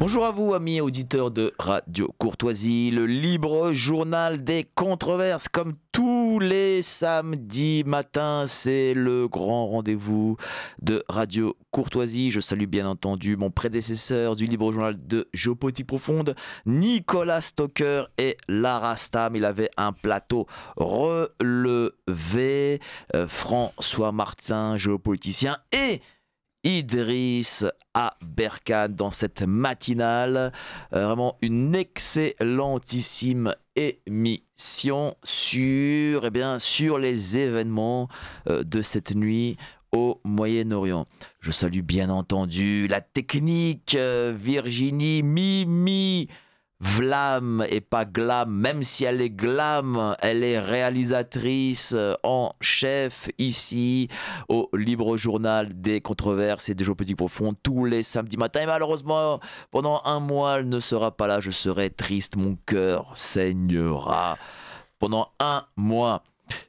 Bonjour à vous, amis auditeurs de Radio Courtoisie, le libre journal des controverses. Comme tous les samedis matins, c'est le grand rendez-vous de Radio Courtoisie. Je salue bien entendu mon prédécesseur du libre journal de Géopolitique Profonde, Nicolas Stocker et Lara Stam. Il avait un plateau relevé. François Martin, géopoliticien, et Idriss Aberkane dans cette matinale. Vraiment une excellentissime émission sur les événements de cette nuit au Moyen-Orient. Je salue bien entendu la technique, Virginie, Mimi, Vlam et pas Glam, même si elle est Glam, elle est réalisatrice en chef ici au Libre Journal des Controverses et des Géopolitique Profonde tous les samedis matins. Et malheureusement, pendant un mois, elle ne sera pas là. Je serai triste, mon cœur saignera pendant un mois.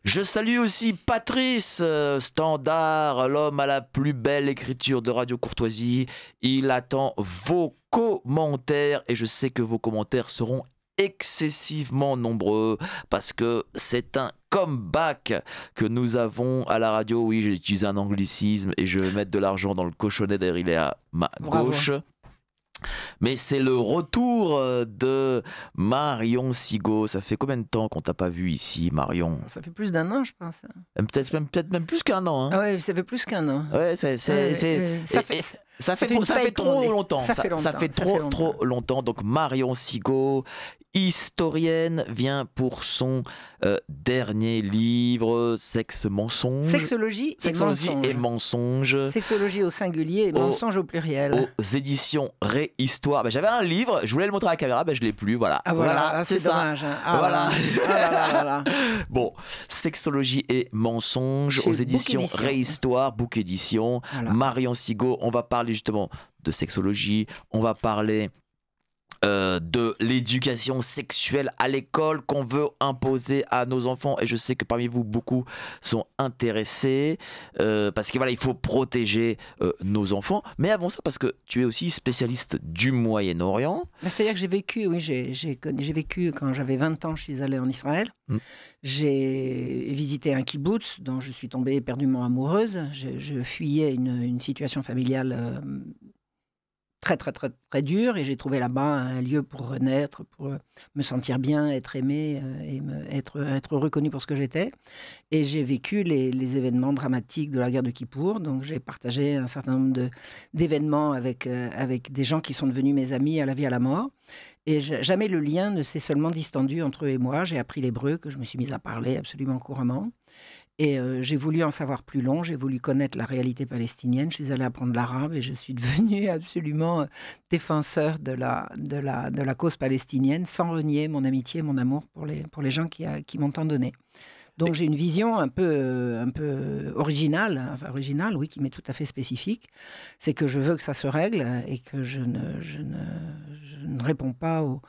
Je salue aussi Patrice Standard, l'homme à la plus belle écriture de Radio Courtoisie. Il attend vos commentaires et je sais que vos commentaires seront excessivement nombreux parce que c'est un comeback que nous avons à la radio. Oui, j'ai utilisé un anglicisme et je vais mettre de l'argent dans le cochonnet derrière, il est à ma gauche. Mais c'est le retour de Marion Sigaud. Ça fait combien de temps qu'on t'a pas vu ici, Marion? Ça fait plus d'un an, je pense. Peut-être même plus qu'un an. Hein. Ah ouais, ça fait plus qu'un an. Ouais, ça fait trop longtemps. Ça fait trop longtemps. Donc Marion Sigaud, historienne, vient pour son dernier livre, Sexe, mensonge. Sexologie et mensonge. Sexologie au singulier et mensonge au pluriel. Aux éditions Réhistoire. J'avais un livre, je voulais le montrer à la caméra, je ne l'ai plus. Voilà. Ah voilà, c'est dommage. Hein. Ah, voilà. Là. Bon, Sexologie et mensonge aux éditions Réhistoire, Book Édition. Voilà. Marion Sigaud, on va parler justement de sexologie, on va parler de l'éducation sexuelle à l'école qu'on veut imposer à nos enfants, et je sais que parmi vous beaucoup sont intéressés parce que voilà, il faut protéger nos enfants. Mais avant ça, parce que tu es aussi spécialiste du Moyen-Orient. C'est-à-dire que j'ai vécu, oui, j'ai vécu quand j'avais 20 ans, je suis allée en Israël. J'ai visité un kibbutz dont je suis tombée éperdument amoureuse. Je fuyais une situation familiale très dur, et j'ai trouvé là-bas un lieu pour renaître, pour me sentir bien, être aimée et être reconnue pour ce que j'étais. Et j'ai vécu les événements dramatiques de la guerre de Kippour. Donc j'ai partagé un certain nombre d'événements avec des gens qui sont devenus mes amis à la vie, à la mort. Et jamais le lien ne s'est seulement distendu entre eux et moi. J'ai appris l'hébreu, que je me suis mise à parler absolument couramment. Et j'ai voulu en savoir plus long, j'ai voulu connaître la réalité palestinienne. Je suis allée apprendre l'arabe et je suis devenue absolument défenseur de la cause palestinienne, sans renier mon amitié, mon amour pour les gens qui m'ont tant donné. Donc j'ai une vision un peu originale, oui, qui m'est tout à fait spécifique. C'est que je veux que ça se règle et que je ne réponds pas aux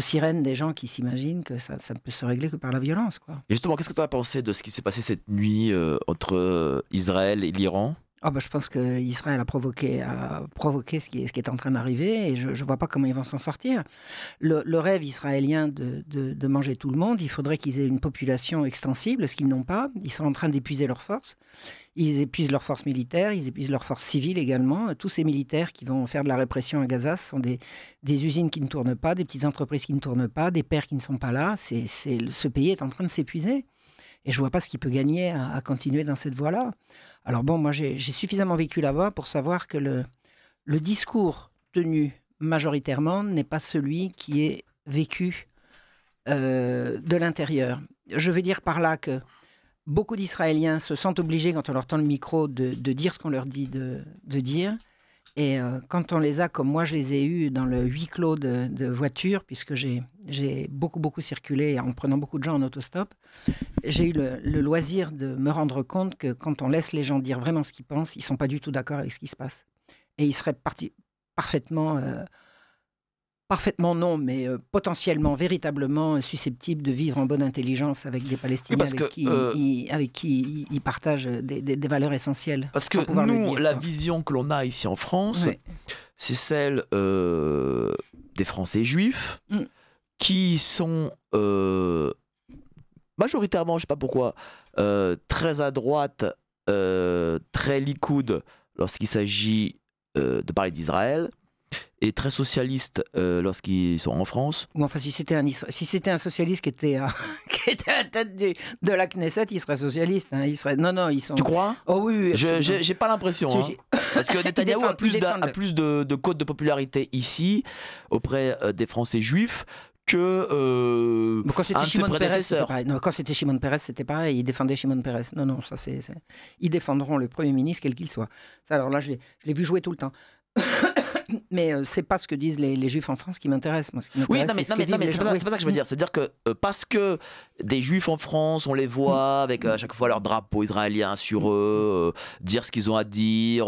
sirènes des gens qui s'imaginent que ça ne peut se régler que par la violence, quoi. Et justement, qu'est-ce que tu as pensé de ce qui s'est passé cette nuit entre Israël et l'Iran ? Je pense qu'Israël a provoqué ce qui est en train d'arriver, et je ne vois pas comment ils vont s'en sortir. Le rêve israélien de manger tout le monde, il faudrait qu'ils aient une population extensible, ce qu'ils n'ont pas. Ils sont en train d'épuiser leurs forces. Ils épuisent leurs forces militaires, ils épuisent leurs forces civiles également. Tous ces militaires qui vont faire de la répression à Gaza, ce sont des usines qui ne tournent pas, des petites entreprises qui ne tournent pas, des pères qui ne sont pas là. Ce pays est en train de s'épuiser. Et je ne vois pas ce qu'il peut gagner à continuer dans cette voie-là. Alors bon, moi j'ai suffisamment vécu là-bas pour savoir que le discours tenu majoritairement n'est pas celui qui est vécu de l'intérieur. Je veux dire par là que beaucoup d'Israéliens se sentent obligés, quand on leur tend le micro, de dire ce qu'on leur dit de dire. Et quand on les a, comme moi je les ai eus, dans le huis clos de voiture, puisque j'ai beaucoup circulé en prenant beaucoup de gens en autostop, j'ai eu le loisir de me rendre compte que quand on laisse les gens dire vraiment ce qu'ils pensent, ils ne sont pas du tout d'accord avec ce qui se passe. Et ils seraient parfaitement Parfaitement non, mais potentiellement, véritablement susceptible de vivre en bonne intelligence avec des Palestiniens avec qui ils partagent des valeurs essentielles. Parce que nous, la vision que l'on a ici en France, c'est celle des Français juifs qui sont majoritairement, je ne sais pas pourquoi, très à droite, très likoud lorsqu'il s'agit de parler d'Israël, et très socialistes lorsqu'ils sont en France. Ou enfin, si c'était un socialiste qui était à la tête de la Knesset, il serait socialiste. Hein, non, ils sont... Tu crois? Oh oui, j'ai pas l'impression. Si, Hein. Parce que Netanyahou a plus défendent de cote de popularité ici, auprès des Français juifs, que quand c'était Shimon Peres, c'était prédécesseurs. pareil. Non, quand c'était Shimon Peres, c'était pareil. Ils défendaient Shimon Peres. Non, ça ils défendront le Premier ministre, quel qu'il soit. Ça, alors là, je l'ai vu jouer tout le temps. Mais c'est pas ce que disent les Juifs en France qui m'intéresse. Moi, ce qui Oui, m'intéresse, c'est pas ça que je veux dire. C'est-à-dire que parce que des Juifs en France, on les voit avec à chaque fois leur drapeau israélien sur eux, dire ce qu'ils ont à dire,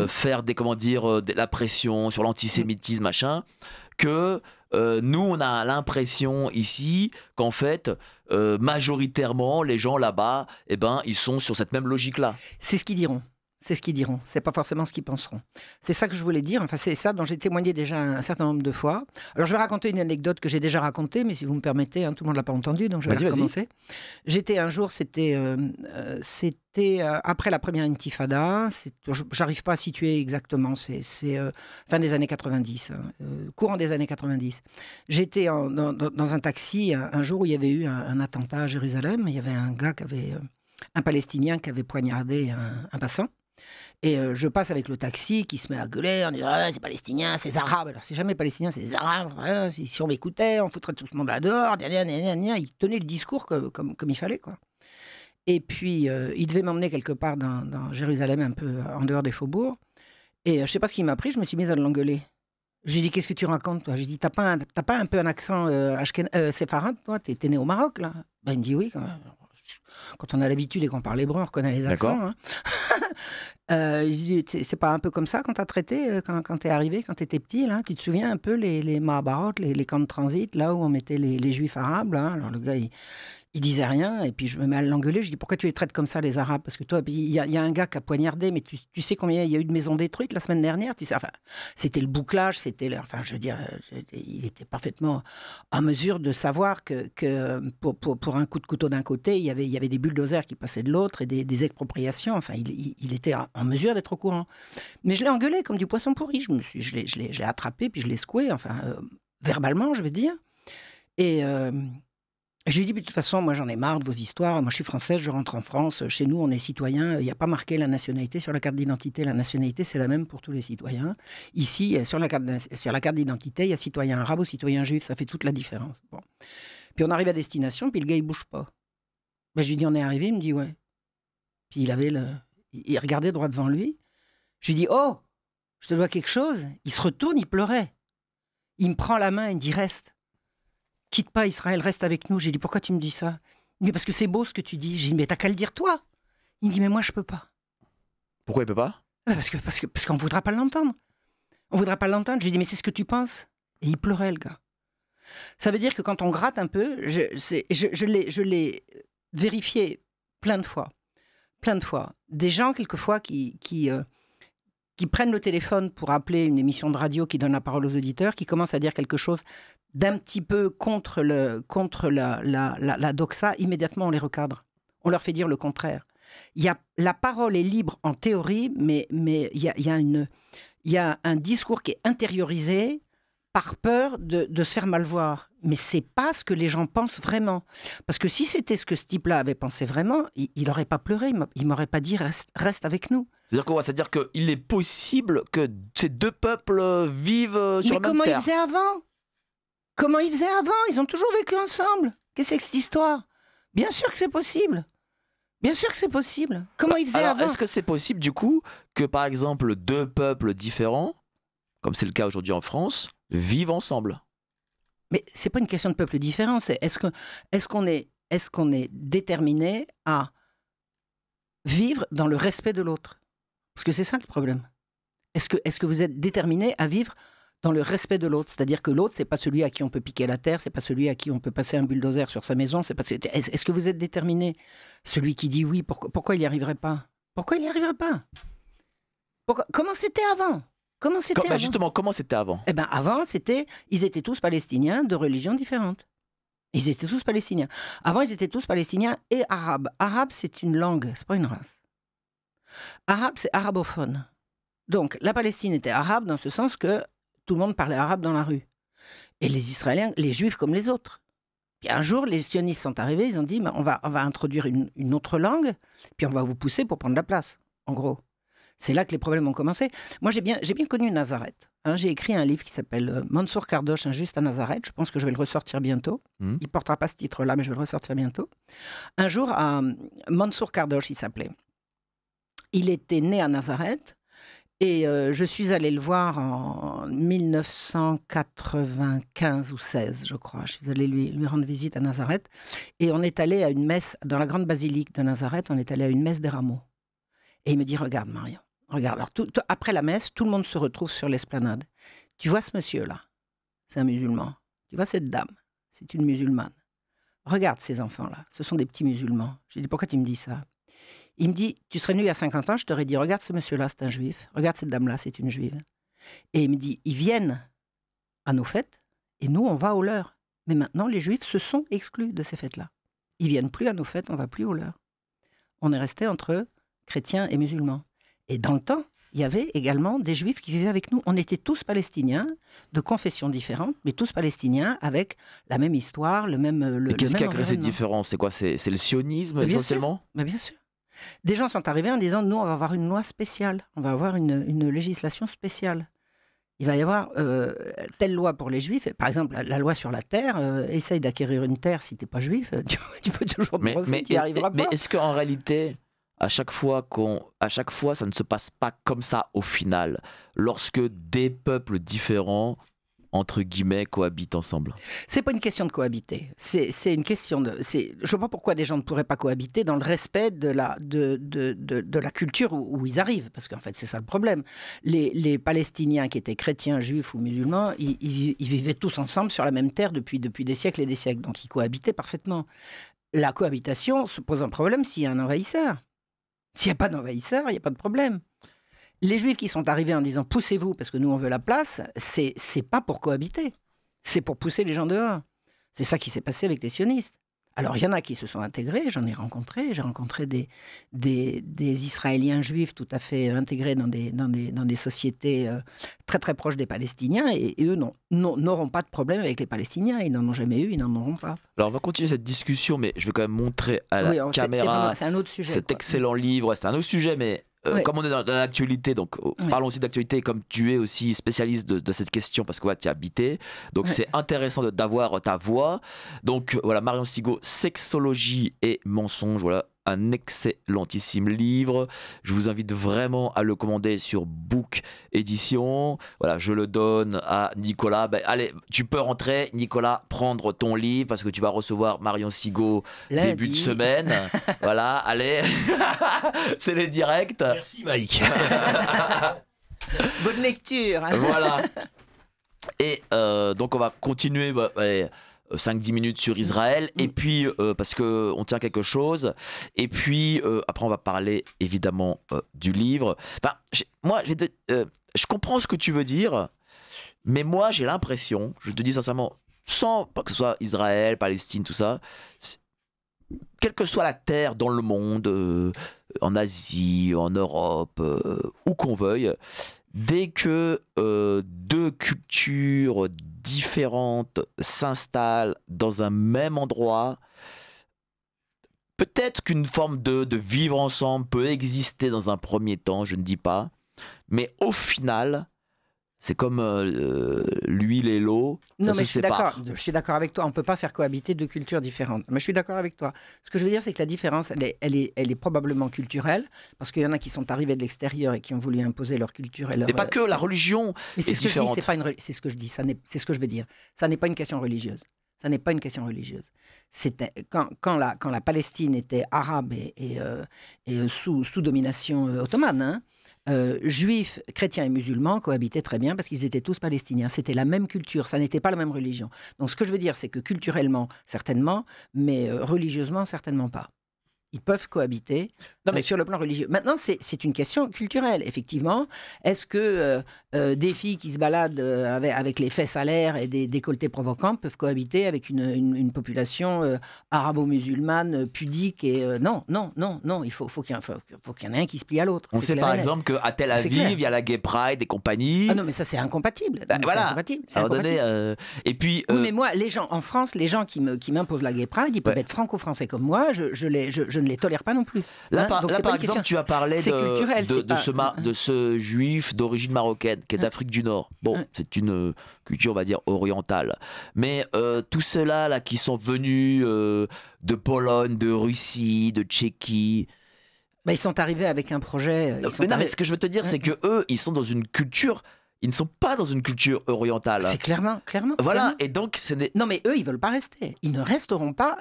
faire de la pression sur l'antisémitisme, machin, que nous, on a l'impression ici qu'en fait, majoritairement, les gens là-bas, eh ben, ils sont sur cette même logique-là. C'est ce qu'ils diront. C'est ce qu'ils diront, c'est pas forcément ce qu'ils penseront. C'est ça que je voulais dire, enfin c'est ça dont j'ai témoigné déjà un certain nombre de fois. Alors je vais raconter une anecdote que j'ai déjà racontée, mais si vous me permettez, hein, tout le monde l'a pas entendue, donc je vais recommencer. J'étais un jour, c'était après la première intifada, j'arrive pas à situer exactement, c'est fin des années 90, courant des années 90. J'étais dans un taxi un jour où il y avait eu un attentat à Jérusalem, il y avait un gars un Palestinien qui avait poignardé un passant. Et je passe avec le taxi qui se met à gueuler en disant ah, c'est palestinien, c'est arabe. Alors c'est jamais palestinien, c'est arabe. Hein, si on m'écoutait, on foutrait tout le monde là dehors. Il tenait le discours comme il fallait, quoi. Et puis il devait m'emmener quelque part dans Jérusalem, un peu en dehors des faubourgs. Et je sais pas ce qu'il m'a pris, je me suis mise à l'engueuler. J'ai dit qu'est-ce que tu racontes, toi? J'ai dit t'as pas un peu un accent séfarade, toi? T'es né au Maroc, là? Ben, il me dit oui, quand même. Quand on a l'habitude et qu'on parle hébreu, on reconnaît les accents. Hein. Je dis, c'est pas un peu comme ça qu'on t'a traité quand t'es arrivé, quand t'étais petit, là? Tu te souviens un peu les Mahabarot, les camps de transit, là où on mettait les juifs arabes, là? Alors le gars, il disait rien, et puis je me mets à l'engueuler, je dis pourquoi tu les traites comme ça les Arabes? Parce que toi, il y a un gars qui a poignardé, mais tu sais combien il y a eu de maisons détruites la semaine dernière, tu sais, enfin, c'était le bouclage, enfin, je veux dire, il était parfaitement en mesure de savoir que pour un coup de couteau d'un côté, il y avait des bulldozers qui passaient de l'autre et des expropriations, enfin, il était en mesure d'être au courant. Mais je l'ai engueulé comme du poisson pourri, je l'ai attrapé, puis je l'ai secoué, enfin, verbalement, je veux dire, et... je lui ai dit, de toute façon, moi j'en ai marre de vos histoires. Moi je suis française, je rentre en France. Chez nous, on est citoyen. Il n'y a pas marqué la nationalité sur la carte d'identité. La nationalité, c'est la même pour tous les citoyens. Ici, sur la carte d'identité, il y a citoyen arabe ou citoyen juif. Ça fait toute la différence. Bon. Puis on arrive à destination, puis le gars, il ne bouge pas. Ben, je lui dis, on est arrivé. Il me dit, ouais. Puis il regardait droit devant lui. Je lui dis, oh, je te dois quelque chose. Il se retourne, il pleurait. Il me prend la main, il me dit, reste. Quitte pas Israël, reste avec nous. J'ai dit, pourquoi tu me dis ça? Il me dit, parce que c'est beau ce que tu dis. J'ai dit, mais t'as qu'à le dire toi. Il me dit, mais moi, je peux pas. Pourquoi il peut pas? Parce qu'on ne voudra pas l'entendre. On voudra pas l'entendre. J'ai dit, mais c'est ce que tu penses. Et il pleurait, le gars. Ça veut dire que quand on gratte un peu, je l'ai vérifié plein de fois. Plein de fois. Des gens, quelquefois, qui prennent le téléphone pour appeler une émission de radio qui donne la parole aux auditeurs, qui commencent à dire quelque chose d'un petit peu contre la doxa, immédiatement on les recadre. On leur fait dire le contraire. La parole est libre en théorie, mais il y a un discours qui est intériorisé par peur de se faire mal voir. Mais c'est pas ce que les gens pensent vraiment. Parce que si c'était ce que ce type-là avait pensé vraiment, il n'aurait pas pleuré, il m'aurait pas dit reste avec nous. C'est-à-dire quoi? C'est-à-dire qu'il est possible que ces deux peuples vivent sur la même terre. Mais comment ils faisaient avant? Comment ils faisaient avant? Ils ont toujours vécu ensemble. Qu'est-ce que c'est que cette histoire? Bien sûr que c'est possible. Bien sûr que c'est possible. Comment ils faisaient avant? Est-ce que c'est possible, du coup, que, par exemple, deux peuples différents, comme c'est le cas aujourd'hui en France, vivent ensemble? Mais c'est pas une question de peuples différents. C'est est-ce qu'on est déterminé à vivre dans le respect de l'autre? Parce que c'est ça le problème. Est-ce que vous êtes déterminé à vivre dans le respect de l'autre? C'est-à-dire que l'autre, c'est pas celui à qui on peut piquer la terre, c'est pas celui à qui on peut passer un bulldozer sur sa maison. Est-ce que vous êtes déterminé? Celui qui dit oui, pourquoi il n'y arriverait pas? Pourquoi il n'y arriverait pas? Comment c'était avant? Comment c'était avant? Justement, comment c'était avant? Eh ben, avant, ils étaient tous palestiniens de religions différentes. Ils étaient tous palestiniens. Avant, ils étaient tous palestiniens et arabes. Arabe, c'est une langue, c'est pas une race. Arabe, c'est arabophone. Donc, la Palestine était arabe dans ce sens que tout le monde parlait arabe dans la rue. Et les Israéliens, les Juifs comme les autres. Puis un jour, les sionistes sont arrivés, ils ont dit, on va introduire une autre langue, puis on va vous pousser pour prendre la place, en gros. C'est là que les problèmes ont commencé. Moi, j'ai bien connu Nazareth. Hein, j'ai écrit un livre qui s'appelle Mansour Kardosh, Injuste à Nazareth. Je pense que je vais le ressortir bientôt. Il ne portera pas ce titre-là, mais je vais le ressortir bientôt. Un jour, Mansour Kardosh, il s'appelait. Il était né à Nazareth. Et je suis allée le voir en 1995 ou 16, je crois. Je suis allée lui rendre visite à Nazareth. Et on est allé à une messe, dans la grande basilique de Nazareth, on est allé à une messe des rameaux. Et il me dit, regarde Marion, regarde. Alors, après la messe, tout le monde se retrouve sur l'esplanade. Tu vois ce monsieur-là? C'est un musulman. Tu vois cette dame? C'est une musulmane. Regarde ces enfants-là, ce sont des petits musulmans. J'ai dit, pourquoi tu me dis ça? Il me dit, tu serais venu il y a 50 ans, je t'aurais dit, regarde ce monsieur-là, c'est un juif. Regarde cette dame-là, c'est une juive. Et il me dit, ils viennent à nos fêtes et nous, on va aux leurs. Mais maintenant, les juifs se sont exclus de ces fêtes-là. Ils viennent plus à nos fêtes, on va plus aux leurs. On est resté entre chrétiens et musulmans. Et dans le temps, il y avait également des juifs qui vivaient avec nous. On était tous palestiniens, de confessions différentes, mais tous palestiniens avec la même histoire, le même. Et qu'est-ce qui a créé cette différence? C'est quoi? C'est le sionisme essentiellement? Mais bien sûr. Des gens sont arrivés en disant, nous, on va avoir une loi spéciale, on va avoir une législation spéciale. Il va y avoir telle loi pour les juifs. Par exemple, la loi sur la terre, essaye d'acquérir une terre si tu n'es pas juif, tu peux toujours te brosser, tu n'y arriveras pas. Mais est-ce qu'en réalité, à chaque fois, ça ne se passe pas comme ça au final, lorsque des peuples différents entre guillemets, cohabitent ensemble? C'est pas une question de cohabiter. C'est une question de. Je vois pas pourquoi des gens ne pourraient pas cohabiter dans le respect de la culture où ils arrivent. Parce qu'en fait, c'est ça le problème. Les Palestiniens qui étaient chrétiens, juifs ou musulmans, ils vivaient tous ensemble sur la même terre depuis des siècles et des siècles. Donc, ils cohabitaient parfaitement. La cohabitation se pose un problème s'il y a un envahisseur. S'il n'y a pas d'envahisseur, il n'y a pas de problème. Les Juifs qui sont arrivés en disant « poussez-vous parce que nous on veut la place », c'est pas pour cohabiter, c'est pour pousser les gens dehors. C'est ça qui s'est passé avec les sionistes. Alors il y en a qui se sont intégrés, j'ai rencontré des Israéliens juifs tout à fait intégrés dans des sociétés très très proches des Palestiniens et eux n'auront pas de problème avec les Palestiniens, ils n'en ont jamais eu, ils n'en auront pas. Alors on va continuer cette discussion, mais je vais quand même montrer à la caméra c'est un autre sujet, cet excellent livre, c'est un autre sujet, mais... Comme on est dans l'actualité, donc parlons aussi d'actualité, comme tu es aussi spécialiste de cette question, parce que tu as habité, donc c'est intéressant d'avoir ta voix. Donc voilà, Marion Sigaud, Sexologie et mensonges, voilà, un excellentissime livre. Je vous invite vraiment à le commander sur Book Édition. Voilà, je le donne à Nicolas. Ben, allez, tu peux rentrer, Nicolas, prendre ton livre parce que tu vas recevoir Marion Sigaud début de semaine. Voilà, allez, c'est les directs. Merci Mike. Bonne lecture. Voilà. Et donc on va continuer. Allez, 5-10 minutes sur Israël, et puis parce qu'on tient quelque chose, et puis après on va parler évidemment du livre. Enfin, moi, je comprends ce que tu veux dire, mais moi j'ai l'impression, je te dis sincèrement, sans pas que ce soit Israël, Palestine, tout ça, quelle que soit la terre dans le monde, en Asie, en Europe, où qu'on veuille, dès que deux cultures différentes s'installent dans un même endroit, peut-être qu'une forme de vivre ensemble peut exister dans un premier temps, je ne dis pas, mais au final, c'est comme l'huile et l'eau. Non, mais je suis d'accord avec toi. On ne peut pas faire cohabiter deux cultures différentes. Mais je suis d'accord avec toi. Ce que je veux dire, c'est que la différence, elle est probablement culturelle, parce qu'il y en a qui sont arrivés de l'extérieur et qui ont voulu imposer leur culture et leur. Et pas que la religion. Mais c'est est ce que différente. je dis. C'est ce que je dis. C'est ce que je veux dire. Ça n'est pas une question religieuse. Ça n'est pas une question religieuse. C'était quand la Palestine était arabe et sous domination ottomane. Hein, juifs, chrétiens et musulmans cohabitaient très bien parce qu'ils étaient tous palestiniens. C'était la même culture, ça n'était pas la même religion. Donc ce que je veux dire, c'est que culturellement, certainement, mais religieusement, certainement pas. Ils peuvent cohabiter sur le plan religieux. Maintenant, c'est une question culturelle, effectivement. Est-ce que des filles qui se baladent avec les fesses à l'air et des décolletés provocants peuvent cohabiter avec une population arabo-musulmane pudique non, il faut qu'il y en ait un qui se plie à l'autre. On sait par exemple qu'à Tel Aviv, il y a la Gay Pride et compagnie. Ah non, mais ça, c'est incompatible. Voilà. Et puis, oui, mais moi, les gens en France, les gens qui m'imposent la Gay Pride, ils peuvent être franco-français comme moi, je ne les tolère pas non plus. Là, par exemple, tu as parlé de ce juif d'origine marocaine qui est d'Afrique du Nord. Bon, c'est une culture, on va dire, orientale. Mais tous ceux-là là, qui sont venus de Pologne, de Russie, de Tchéquie... Ils sont arrivés avec un projet... mais ce que je veux te dire, c'est que eux, ils sont dans une culture... Ils ne sont pas dans une culture orientale. C'est clairement. Voilà, clairement. et donc ce n'est... Non, mais eux, ils ne veulent pas rester. Ils ne resteront pas.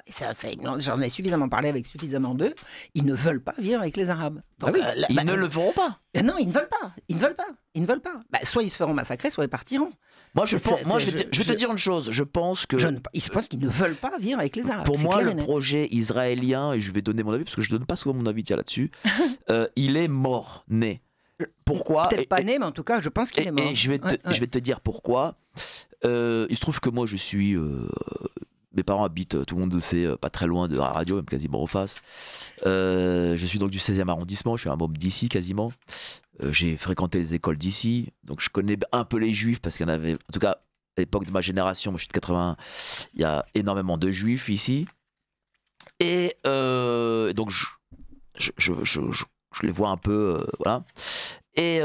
J'en ai suffisamment parlé avec suffisamment d'eux. Ils ne veulent pas vivre avec les Arabes. Donc, ils ne le feront pas. Non, ils ne veulent pas. Ils ne veulent pas. Soit ils se feront massacrer, soit ils partiront. Moi, je vais te dire une chose. Je pense que... Je pense qu'ils ne veulent pas vivre avec les Arabes. Pour moi, le projet israélien, et je vais donner mon avis, parce que je ne donne pas souvent mon avis là-dessus, il est mort-né. Pourquoi? Peut-être pas né, mais en tout cas, je pense qu'il est mort. Et je vais te dire pourquoi. Il se trouve que moi, je suis... mes parents habitent, tout le monde le sait, pas très loin de la radio, même quasiment en face. Je suis donc du 16e arrondissement, je suis un môme d'ici quasiment. J'ai fréquenté les écoles d'ici, donc je connais un peu les juifs, parce qu'il y en avait... En tout cas, à l'époque de ma génération, moi je suis de 80, il y a énormément de juifs ici. Et donc, je les vois un peu, voilà. Et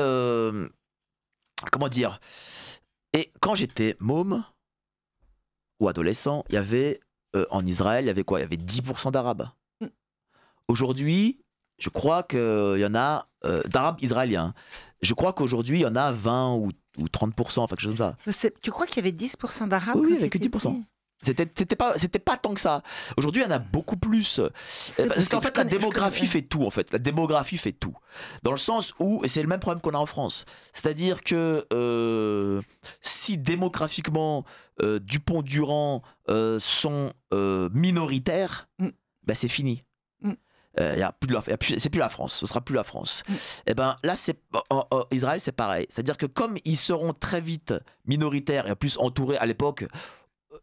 comment dire? Et quand j'étais môme ou adolescent, il y avait en Israël, il y avait quoi? Il y avait 10% d'Arabes. Aujourd'hui, je crois qu'il y en a d'Arabes israéliens. Je crois qu'aujourd'hui, il y en a 20 ou 30%, enfin quelque chose comme ça. Tu crois qu'il y avait 10% d'Arabes? Oui, il n'y avait que 10%. C'était pas tant que ça. Aujourd'hui, il y en a beaucoup plus. Parce qu'en fait, la démographie fait tout, en fait. La démographie fait tout. Dans le sens où, et c'est le même problème qu'on a en France, c'est-à-dire que si démographiquement, Dupont-Durand sont minoritaires, c'est fini. C'est plus la France, ce sera plus la France. Et ben là, Israël, c'est pareil. C'est-à-dire que comme ils seront très vite minoritaires et en plus entourés à l'époque...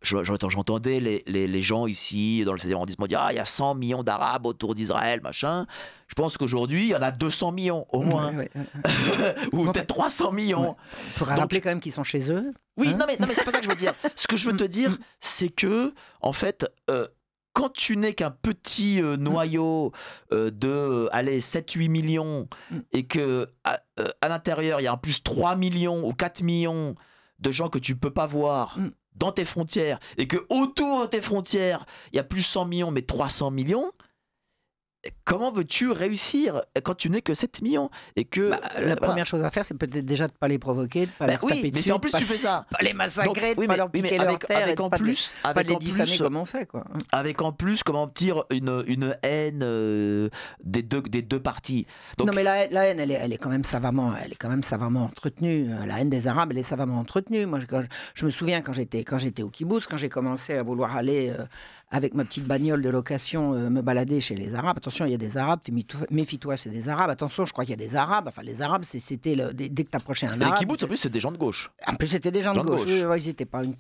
J'entendais les gens ici dans le 16e arrondissement dire il y a 100 millions d'Arabes autour d'Israël, machin. Je pense qu'aujourd'hui, il y en a 200 millions au moins. Ou peut-être 300 millions. Il faudra rappeler quand même qu'ils sont chez eux. Oui, non, mais c'est pas ça que je veux dire. Ce que je veux te dire, c'est que, en fait, quand tu n'es qu'un petit noyau de 7-8 millions et que à l'intérieur, il y a en plus 3 millions ou 4 millions de gens que tu peux pas voir dans tes frontières, et que autour de tes frontières, il y a plus 100 millions, mais 300 millions, comment veux-tu réussir quand tu n'es que 7 millions et que, la première chose à faire, c'est peut-être déjà de ne pas les provoquer, de ne pas leur taper dessus. Mais si en plus tu fais ça, pas les massacrer, de ne pas leur piquer leur terre, avec en plus, pas les diffamer comme on fait, quoi. Avec en plus, comment dire, une haine des deux parties. Donc, non, mais la haine, elle est quand même savamment entretenue. La haine des Arabes, elle est savamment entretenue. Moi, je me souviens quand j'étais au kibbutz, quand j'ai commencé à vouloir aller avec ma petite bagnole de location me balader chez les Arabes. Attention, il y a des Arabes, méfie-toi, c'est des Arabes. Attention, je crois qu'il y a des Arabes. Enfin, les Arabes, c'était dès que tu approchais un Arabe. Les kibbutz, en plus, c'est des gens de gauche. En plus, c'était des gens de gauche. Oui,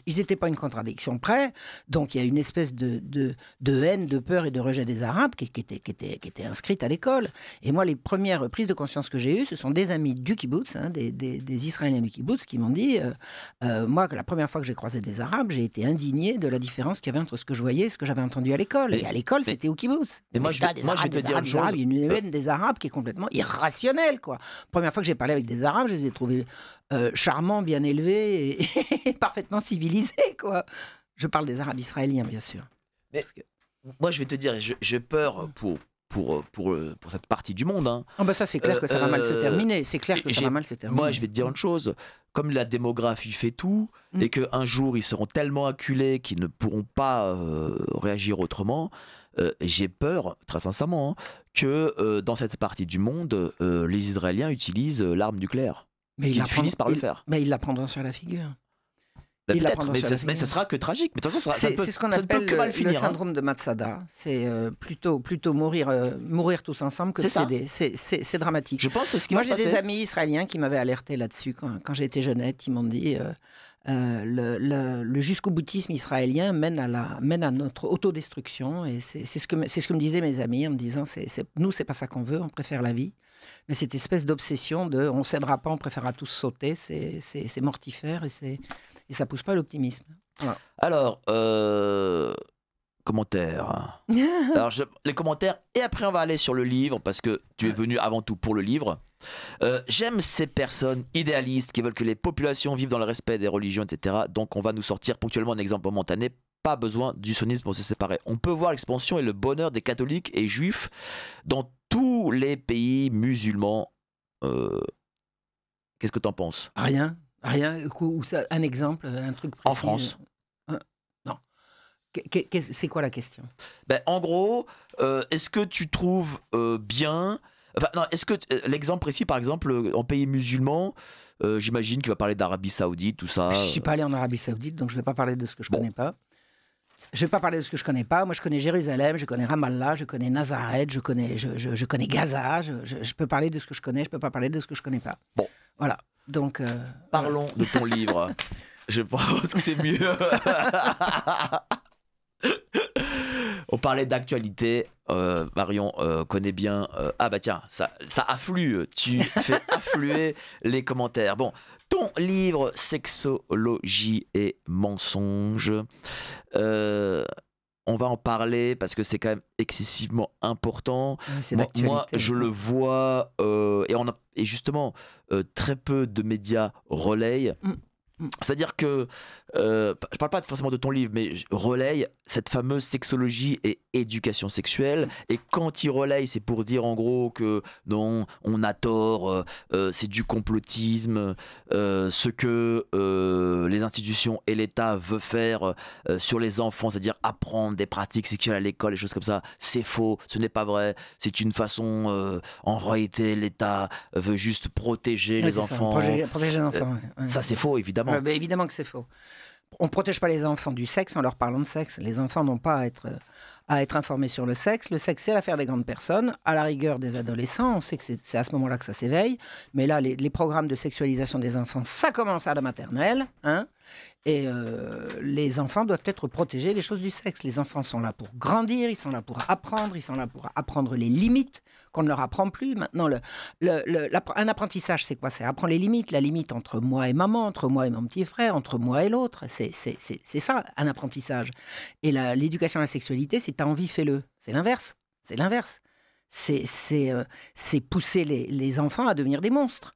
ils n'étaient pas une contradiction près. Donc, il y a une espèce de haine, de peur et de rejet des Arabes qui était inscrite à l'école. Et moi, les premières prises de conscience que j'ai eues, ce sont des amis du kibbutz, des Israéliens du kibbutz, qui m'ont dit moi, la première fois que j'ai croisé des Arabes, j'ai été indigné de la différence qu'il y avait entre ce que je voyais et ce que j'avais entendu à l'école. Et à l'école, c'était au kibbutz. Et moi, je vais te dire une chose. Il y a une haine des Arabes qui est complètement irrationnelle, quoi. Première fois que j'ai parlé avec des Arabes, je les ai trouvés charmants, bien élevés et parfaitement civilisés, quoi. Je parle des Arabes israéliens, bien sûr. Mais moi, je vais te dire, j'ai peur pour cette partie du monde. Hein. Oh bah ça, c'est clair que ça va mal se terminer. C'est clair que ça va mal se terminer. Moi, je vais te dire une chose. Comme la démographie fait tout, et qu'un jour, ils seront tellement acculés qu'ils ne pourront pas réagir autrement, j'ai peur, très sincèrement, que dans cette partie du monde, les Israéliens utilisent l'arme nucléaire. Ils finissent par le faire. Mais ils la prendront sur la figure. Ils Peut-être, l'apprendront mais, sur la mais ça sera que tragique. Mais de toute façon, c'est ce qu'on ça ne peut appelle que mal le finir. Hein. syndrome de Matsuda. C'est plutôt mourir tous ensemble que de C'est ça. céder. C'est dramatique. Je pense que c'est ce qui Moi, va j'ai se des passer. amis israéliens qui m'avaient alerté là-dessus quand j'étais jeunette. Ils m'ont dit le jusqu'au boutisme israélien mène à notre autodestruction. Et c'est ce que me disaient mes amis en me disant nous, c'est pas ça qu'on veut, on préfère la vie. Mais cette espèce d'obsession de on cédera pas, on préférera tous sauter, c'est mortifère et ça pousse pas à l'optimisme. Voilà. Alors, commentaires. Alors, les commentaires, et après on va aller sur le livre, parce que tu es venu avant tout pour le livre. J'aime ces personnes idéalistes qui veulent que les populations vivent dans le respect des religions, etc. Donc on va nous sortir ponctuellement un exemple momentané. Pas besoin du sionisme pour se séparer. On peut voir l'expansion et le bonheur des catholiques et juifs dans tous les pays musulmans. Qu'est-ce que tu en penses? Rien. Ou ça, un exemple, un truc précis. En France. Non. C'est quoi la question? Ben, en gros, est-ce que tu trouves bien... Enfin, non, est-ce que l'exemple précis, par exemple, en pays musulman, j'imagine qu'il va parler d'Arabie Saoudite, tout ça. Je ne suis pas allé en Arabie Saoudite, donc je ne vais pas parler de ce que je ne connais pas. Je ne vais pas parler de ce que je ne connais pas. Moi, je connais Jérusalem, je connais Ramallah, je connais Nazareth, je connais Gaza. Je peux parler de ce que je connais, je ne peux pas parler de ce que je ne connais pas. Bon. Voilà. Donc, parlons de ton livre. Je pense que c'est mieux. On parlait d'actualité. Marion connaît bien. Ah bah tiens, ça afflue. Tu fais affluer les commentaires. Bon, ton livre Sexologie et mensonges. On va en parler parce que c'est quand même excessivement important. c'est Moi, je le vois et justement très peu de médias relayent. C'est-à-dire que, je parle pas forcément de ton livre, mais je relaye cette fameuse sexologie et éducation sexuelle. Et quand il relaye, c'est pour dire en gros que non, on a tort, c'est du complotisme, ce que les institutions et l'État veulent faire sur les enfants, c'est-à-dire apprendre des pratiques sexuelles à l'école, des choses comme ça, c'est faux, ce n'est pas vrai. C'est une façon, en réalité, l'État veut juste protéger les enfants. Protéger les enfants, ouais. Ça, c'est faux, évidemment. Mais évidemment que c'est faux. On ne protège pas les enfants du sexe en leur parlant de sexe. Les enfants n'ont pas à être informés sur le sexe. Le sexe, c'est l'affaire des grandes personnes. À la rigueur des adolescents, on sait que c'est à ce moment-là que ça s'éveille. Mais là, les programmes de sexualisation des enfants, ça commence à la maternelle. Hein, et les enfants doivent être protégés des choses du sexe. Les enfants sont là pour grandir, ils sont là pour apprendre, ils sont là pour apprendre les limites qu'on ne leur apprend plus. Maintenant, un apprentissage, c'est quoi? C'est apprendre les limites. La limite entre moi et maman, entre moi et mon petit frère, entre moi et l'autre. C'est ça, un apprentissage. Et l'éducation à la sexualité, si tu as envie, fais-le. C'est l'inverse. C'est l'inverse. C'est pousser les enfants à devenir des monstres.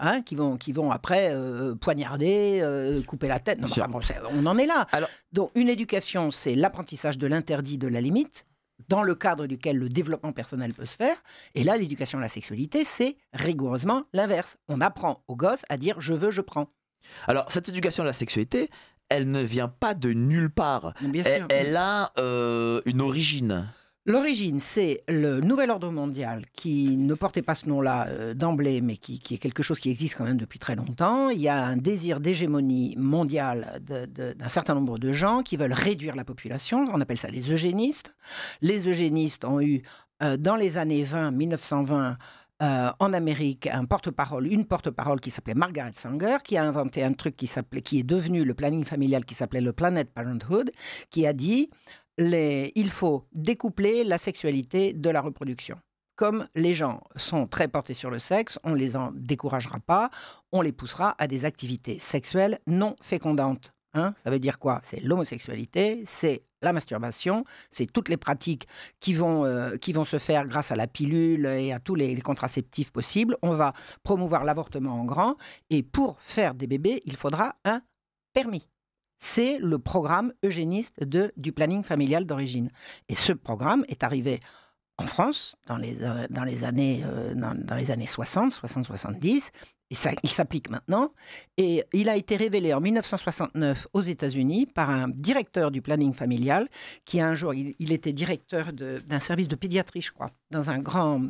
Hein, qui vont après poignarder, couper la tête. Non, enfin, bon, on en est là. Alors, donc, une éducation, c'est l'apprentissage de l'interdit, de la limite, dans le cadre duquel le développement personnel peut se faire. Et là, l'éducation à la sexualité, c'est rigoureusement l'inverse. On apprend aux gosses à dire « je veux, je prends ». Alors, cette éducation à la sexualité, elle ne vient pas de nulle part. Bien sûr. Elle a une origine. L'origine, c'est le nouvel ordre mondial qui ne portait pas ce nom-là d'emblée, mais qui est quelque chose qui existe quand même depuis très longtemps. Il y a un désir d'hégémonie mondiale d'un certain nombre de gens qui veulent réduire la population. On appelle ça les eugénistes. Les eugénistes ont eu, dans les années 1920, en Amérique, une porte-parole qui s'appelait Margaret Sanger, qui a inventé un truc qui est devenu le planning familial, qui s'appelait le Planned Parenthood, qui a dit... il faut découpler la sexualité de la reproduction. Comme les gens sont très portés sur le sexe, on ne les en découragera pas, on les poussera à des activités sexuelles non fécondantes. Hein, ça veut dire quoi? C'est l'homosexualité, c'est la masturbation, c'est toutes les pratiques qui vont se faire grâce à la pilule et à tous les contraceptifs possibles. On va promouvoir l'avortement en grand, et pour faire des bébés, il faudra un permis. C'est le programme eugéniste du planning familial d'origine. Et ce programme est arrivé en France dans les années 60, 70. Et il s'applique maintenant. Et il a été révélé en 1969 aux États-Unis par un directeur du planning familial qui, un jour, il était directeur d'un service de pédiatrie, je crois, dans un grand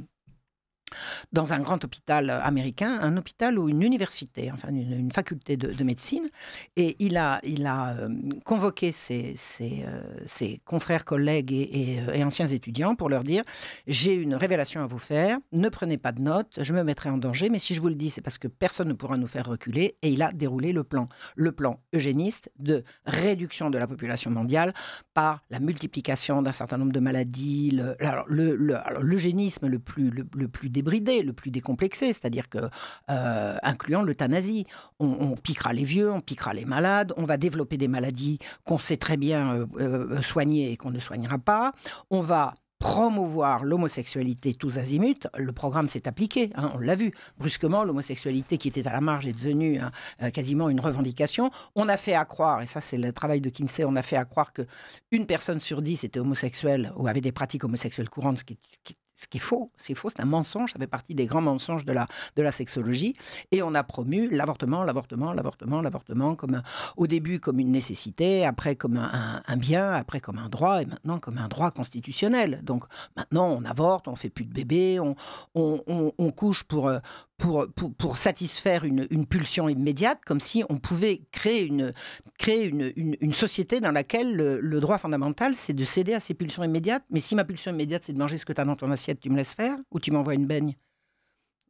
dans un grand hôpital américain, un hôpital ou une université, enfin une faculté de médecine. Et il a convoqué ses confrères, collègues et anciens étudiants pour leur dire: j'ai une révélation à vous faire, ne prenez pas de notes, je me mettrai en danger, mais si je vous le dis, c'est parce que personne ne pourra nous faire reculer. Et il a déroulé le plan eugéniste de réduction de la population mondiale par la multiplication d'un certain nombre de maladies, l'eugénisme le plus débridé, le plus décomplexé, c'est-à-dire que, incluant l'euthanasie. On piquera les vieux, on piquera les malades, on va développer des maladies qu'on sait très bien soigner et qu'on ne soignera pas. On va promouvoir l'homosexualité tous azimuts. Le programme s'est appliqué, on l'a vu. Brusquement, l'homosexualité qui était à la marge est devenue quasiment une revendication. On a fait accroire, et ça c'est le travail de Kinsey, on a fait accroire qu'une personne sur 10 était homosexuelle ou avait des pratiques homosexuelles courantes, ce qui est faux, c'est un mensonge, ça fait partie des grands mensonges de la sexologie. Et on a promu l'avortement, au début comme une nécessité, après comme un bien, après comme un droit, et maintenant comme un droit constitutionnel. Donc maintenant on avorte, on fait plus de bébés, on couche pour satisfaire une pulsion immédiate, comme si on pouvait créer une société dans laquelle le droit fondamental, c'est de céder à ces pulsions immédiates. Mais si ma pulsion immédiate, c'est de manger ce que tu as dans ton assiette, tu me laisses faire ou tu m'envoies une baigne?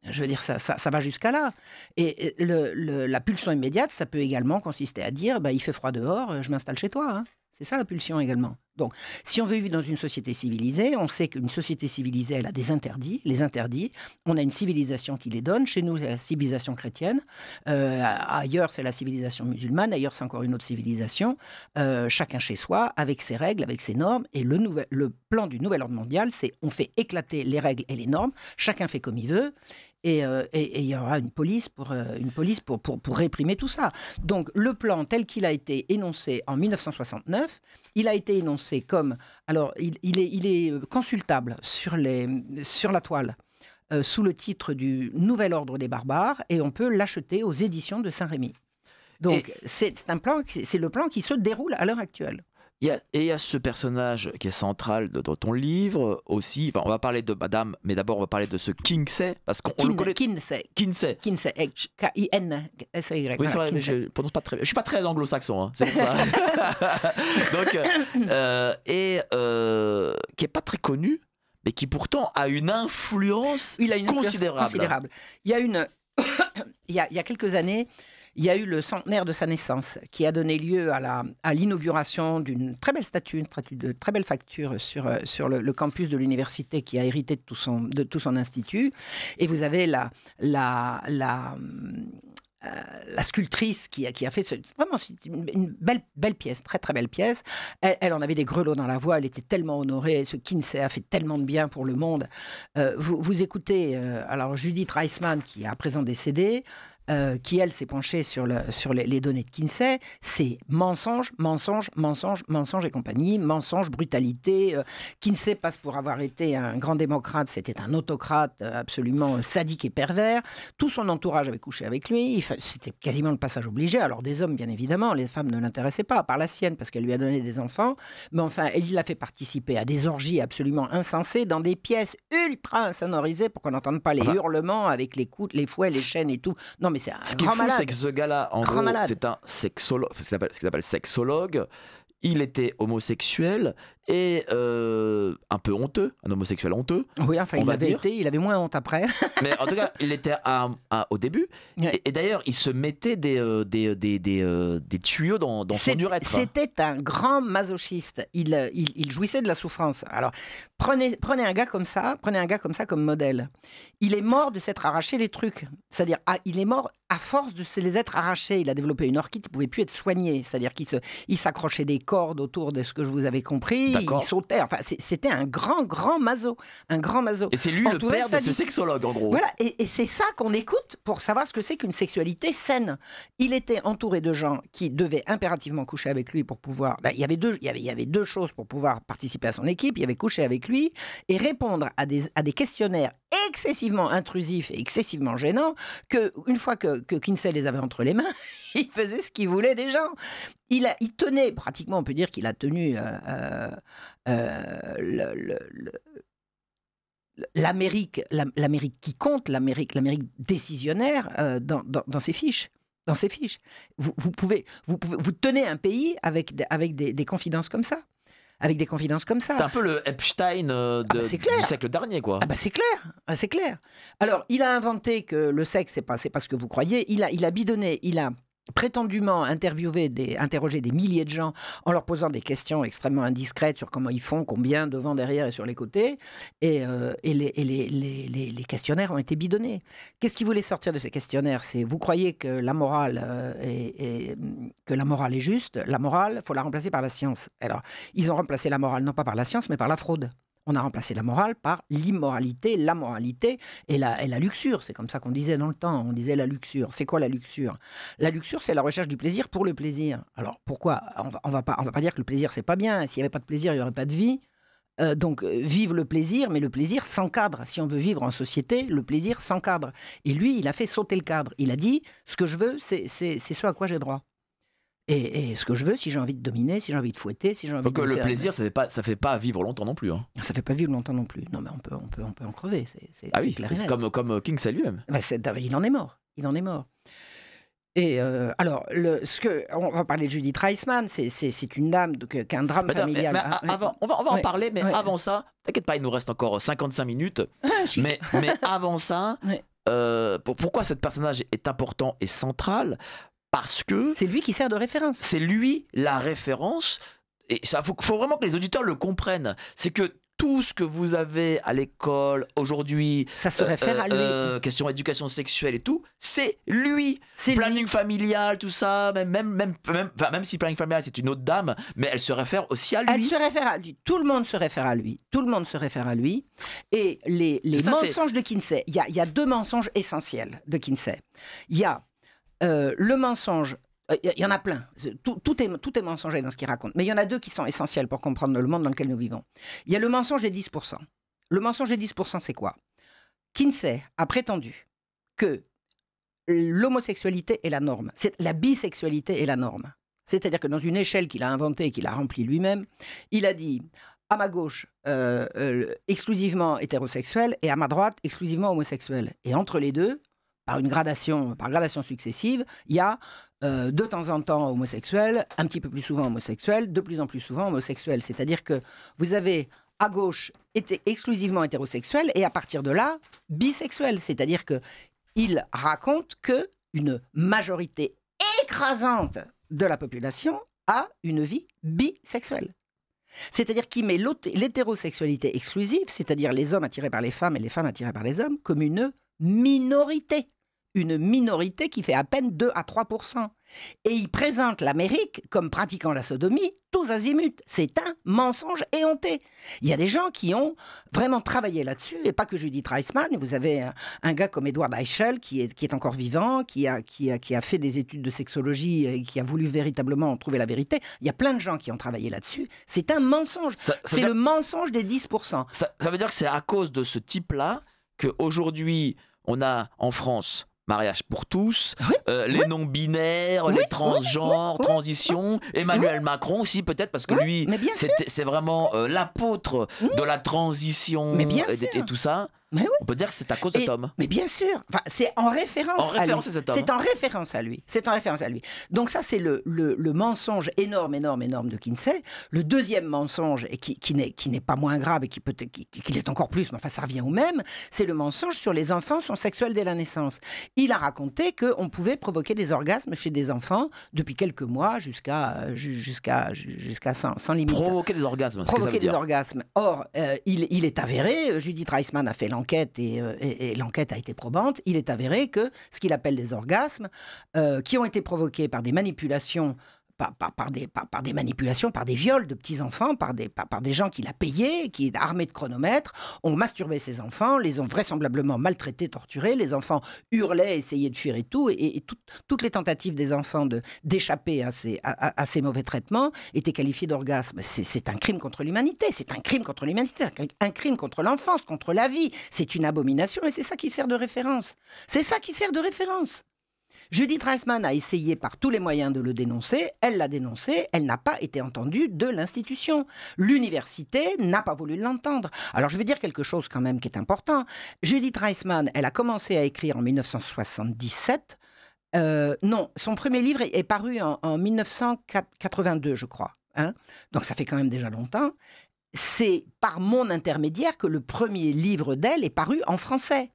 Je veux dire, ça va jusqu'à là. Et la pulsion immédiate, ça peut également consister à dire, il fait froid dehors, je m'installe chez toi. Hein. C'est ça la pulsion également. Donc, si on veut vivre dans une société civilisée, on sait qu'une société civilisée, elle a des interdits. Les interdits, on a une civilisation qui les donne. Chez nous, c'est la civilisation chrétienne. Ailleurs, c'est la civilisation musulmane. Ailleurs, c'est encore une autre civilisation. Chacun chez soi, avec ses règles, avec ses normes. Et le plan du nouvel ordre mondial, c'est on fait éclater les règles et les normes. Chacun fait comme il veut. Et il y aura une police pour réprimer tout ça. Donc, le plan tel qu'il a été énoncé en 1969, il a été énoncé comme... Alors, il est consultable sur la toile sous le titre du Nouvel Ordre des Barbares et on peut l'acheter aux éditions de Saint-Rémy. Donc, c'est le plan qui se déroule à l'heure actuelle. Il y a ce personnage qui est central dans ton livre aussi. Enfin, on va parler de Madame, mais d'abord on va parler de ce Kinsey parce qu'on le connaît. Kinsey, K-I-N-S-E-Y. Oui, c'est vrai, mais je prononce pas très. Je suis pas très anglo-saxon, hein, c'est pour ça. Donc, qui est pas très connu, mais qui pourtant a une influence considérable. Il y a il y a quelques années. Il y a eu le centenaire de sa naissance qui a donné lieu à l'inauguration d'une très belle statue, de très belle facture sur le campus de l'université qui a hérité de tout son institut. Et vous avez la sculptrice qui a fait vraiment une belle pièce, très très belle pièce. Elle en avait des grelots dans la voix, elle était tellement honorée, ce Kinsey a fait tellement de bien pour le monde. Vous écoutez alors Judith Reisman qui est à présent décédée, qui, elle, s'est penchée sur les données de Kinsey, c'est mensonge et compagnie, mensonge, brutalité. Kinsey passe pour avoir été un grand démocrate, c'était un autocrate absolument sadique et pervers. Tout son entourage avait couché avec lui, c'était quasiment le passage obligé. Alors des hommes, bien évidemment, les femmes ne l'intéressaient pas, à part la sienne, parce qu'elle lui a donné des enfants. Mais enfin, il l'a fait participer à des orgies absolument insensées, dans des pièces ultra insonorisées, pour qu'on n'entende pas les hurlements avec les coudes, les fouets, les chaînes et tout. Non, mais c'est un ce qui est fou, c'est que ce gars-là, en gros, c'est un sexologue, ce qu'il appelle sexologue. Il était homosexuel et un peu honteux, un homosexuel honteux. Oui, enfin, il avait moins honte après. Mais en tout cas, il était au début. Ouais. Et d'ailleurs, il se mettait des tuyaux dans son urètre. C'était un grand masochiste. Il jouissait de la souffrance. Alors, prenez un gars comme ça comme modèle. Il est mort de s'être arraché les trucs. C'est-à-dire, il est mort à force de se les être arrachés. Il a développé une orchide qui ne pouvait plus être soignée. C'est-à-dire qu'il s'accrochait des cordes autour de ce que je vous avais compris. Il sautait. Enfin, c'était un grand maso. Un grand maso. Et c'est lui le père de ces sexologues, en gros. Voilà. Et c'est ça qu'on écoute pour savoir ce que c'est qu'une sexualité saine. Il était entouré de gens qui devaient impérativement coucher avec lui pour pouvoir... il y avait deux choses pour pouvoir participer à son équipe. Il y avait coucher avec lui et répondre à des questionnaires excessivement intrusifs et excessivement gênants qu'une fois que Kinsey les avait entre les mains, il faisait ce qu'il voulait des gens. Il tenait, pratiquement, on peut dire qu'il a tenu l'Amérique qui compte, l'Amérique décisionnaire dans ses fiches. Dans ses fiches. Vous tenez un pays avec des confidences comme ça. Avec des confidences comme ça. C'est un peu le Epstein du siècle dernier, quoi. Ah bah c'est clair, c'est clair. Alors, il a inventé que le sexe, c'est pas ce que vous croyez. Il a bidonné, il a prétendument interrogé des milliers de gens en leur posant des questions extrêmement indiscrètes sur comment ils font, combien, devant, derrière et sur les côtés. Et les questionnaires ont été bidonnés. Qu'est-ce qu'ils voulaient sortir de ces questionnaires? C'est, vous croyez que la morale est juste? La morale, il faut la remplacer par la science. Alors, ils ont remplacé la morale non pas par la science, mais par la fraude. On a remplacé la morale par l'immoralité, la moralité et la luxure. C'est comme ça qu'on disait dans le temps. On disait la luxure. C'est quoi la luxure? La luxure, c'est la recherche du plaisir pour le plaisir. Alors pourquoi? On va pas dire que le plaisir, c'est pas bien. S'il n'y avait pas de plaisir, il n'y aurait pas de vie. Donc, vive le plaisir, mais le plaisir sans cadre. Si on veut vivre en société, le plaisir sans cadre. Et lui, il a fait sauter le cadre. Il a dit, ce que je veux, c'est ce à quoi j'ai droit. Et ce que je veux, si j'ai envie de dominer, si j'ai envie de fouetter, si j'ai envie donc de le faire... plaisir, ça fait pas vivre longtemps non plus. Hein. Ça fait pas vivre longtemps non plus. Non, mais on peut en crever. C'est clair et c'est net. comme Kinsey lui-même. Il en est mort. Il en est mort. Et alors, on va parler de Judith Reisman. C'est une dame qu'un drame familial. On va en parler, mais avant ça, t'inquiète pas, il nous reste encore 55 minutes. Mais avant ça, pourquoi ce personnage est important et central? Parce que c'est lui qui sert de référence. C'est lui la référence. Et ça, faut vraiment que les auditeurs le comprennent. C'est que tout ce que vous avez à l'école aujourd'hui, ça se réfère à lui. Question éducation sexuelle et tout, c'est lui. Planning familial, tout ça, même si planning familial c'est une autre dame, mais elle se réfère aussi à lui. Elle se réfère à lui. Tout le monde se réfère à lui. Tout le monde se réfère à lui. Et les mensonges de Kinsey, il y a deux mensonges essentiels de Kinsey. Il y a le mensonge, il y en a plein, tout est mensonger dans ce qu'il raconte, mais il y en a deux qui sont essentiels pour comprendre le monde dans lequel nous vivons. Il y a le mensonge des 10%. Le mensonge des 10%, c'est quoi? Kinsey a prétendu que l'homosexualité est la norme, la bisexualité est la norme. C'est-à-dire que dans une échelle qu'il a inventée et qu'il a remplie lui-même, il a dit à ma gauche exclusivement hétérosexuel et à ma droite exclusivement homosexuel. Et entre les deux, par gradation successive, il y a de temps en temps homosexuel, un petit peu plus souvent homosexuel, de plus en plus souvent homosexuel. C'est-à-dire que vous avez à gauche exclusivement hétérosexuel et à partir de là, bisexuel. C'est-à-dire qu'il raconte qu'une majorité écrasante de la population a une vie bisexuelle. C'est-à-dire qu'il met l'hétérosexualité exclusive, c'est-à-dire les hommes attirés par les femmes et les femmes attirées par les hommes, comme une minorité. Une minorité qui fait à peine 2 à 3%. Et il présente l'Amérique comme pratiquant la sodomie tous azimuts. C'est un mensonge éhonté. Il y a des gens qui ont vraiment travaillé là-dessus, et pas que Judith Reisman. Vous avez un gars comme Edward Eichel qui est encore vivant, qui a fait des études de sexologie et qui a voulu véritablement trouver la vérité. Il y a plein de gens qui ont travaillé là-dessus. C'est un mensonge. C'est le mensonge des 10%. Ça veut dire que c'est à cause de ce type-là qu'aujourd'hui, on a en France mariage pour tous, les non-binaires, les transgenres, transitions, Emmanuel Macron aussi peut-être parce que lui, c'est vraiment l'apôtre de la transition et tout ça. On peut dire que c'est à cause de Tom. Mais bien sûr, c'est en référence à lui. C'est en référence à lui. Donc ça, c'est le mensonge énorme de Kinsey. Le deuxième mensonge, et qui n'est pas moins grave et qui l'est encore plus, mais enfin ça revient au même, c'est le mensonge sur les enfants sont sexuels dès la naissance. Il a raconté qu'on pouvait provoquer des orgasmes chez des enfants depuis quelques mois jusqu'à sans limite. Provoquer des orgasmes, provoquer des orgasmes. Or, il est avéré, Judith Reisman a fait l'enquête et l'enquête a été probante, il est avéré que ce qu'il appelle des orgasmes qui ont été provoqués par des manipulations, par des manipulations, par des viols de petits-enfants, par des gens qu'il a payés, qui est armés de chronomètres, ont masturbé ces enfants, les ont vraisemblablement maltraités, torturés, les enfants hurlaient, essayaient de fuir et tout, et toutes les tentatives des enfants d'échapper à ces mauvais traitements étaient qualifiées d'orgasme. C'est un crime contre l'humanité, c'est un crime contre l'humanité, un crime contre l'enfance, contre la vie, c'est une abomination, et c'est ça qui sert de référence. C'est ça qui sert de référence. Judith Reisman a essayé par tous les moyens de le dénoncer, elle l'a dénoncé, elle n'a pas été entendue de l'institution. L'université n'a pas voulu l'entendre. Alors je vais dire quelque chose quand même qui est important. Judith Reisman, elle a commencé à écrire en 1977. Non, son premier livre est paru en 1982, je crois. Hein. Donc ça fait quand même déjà longtemps. C'est par mon intermédiaire que le premier livre d'elle est paru en français.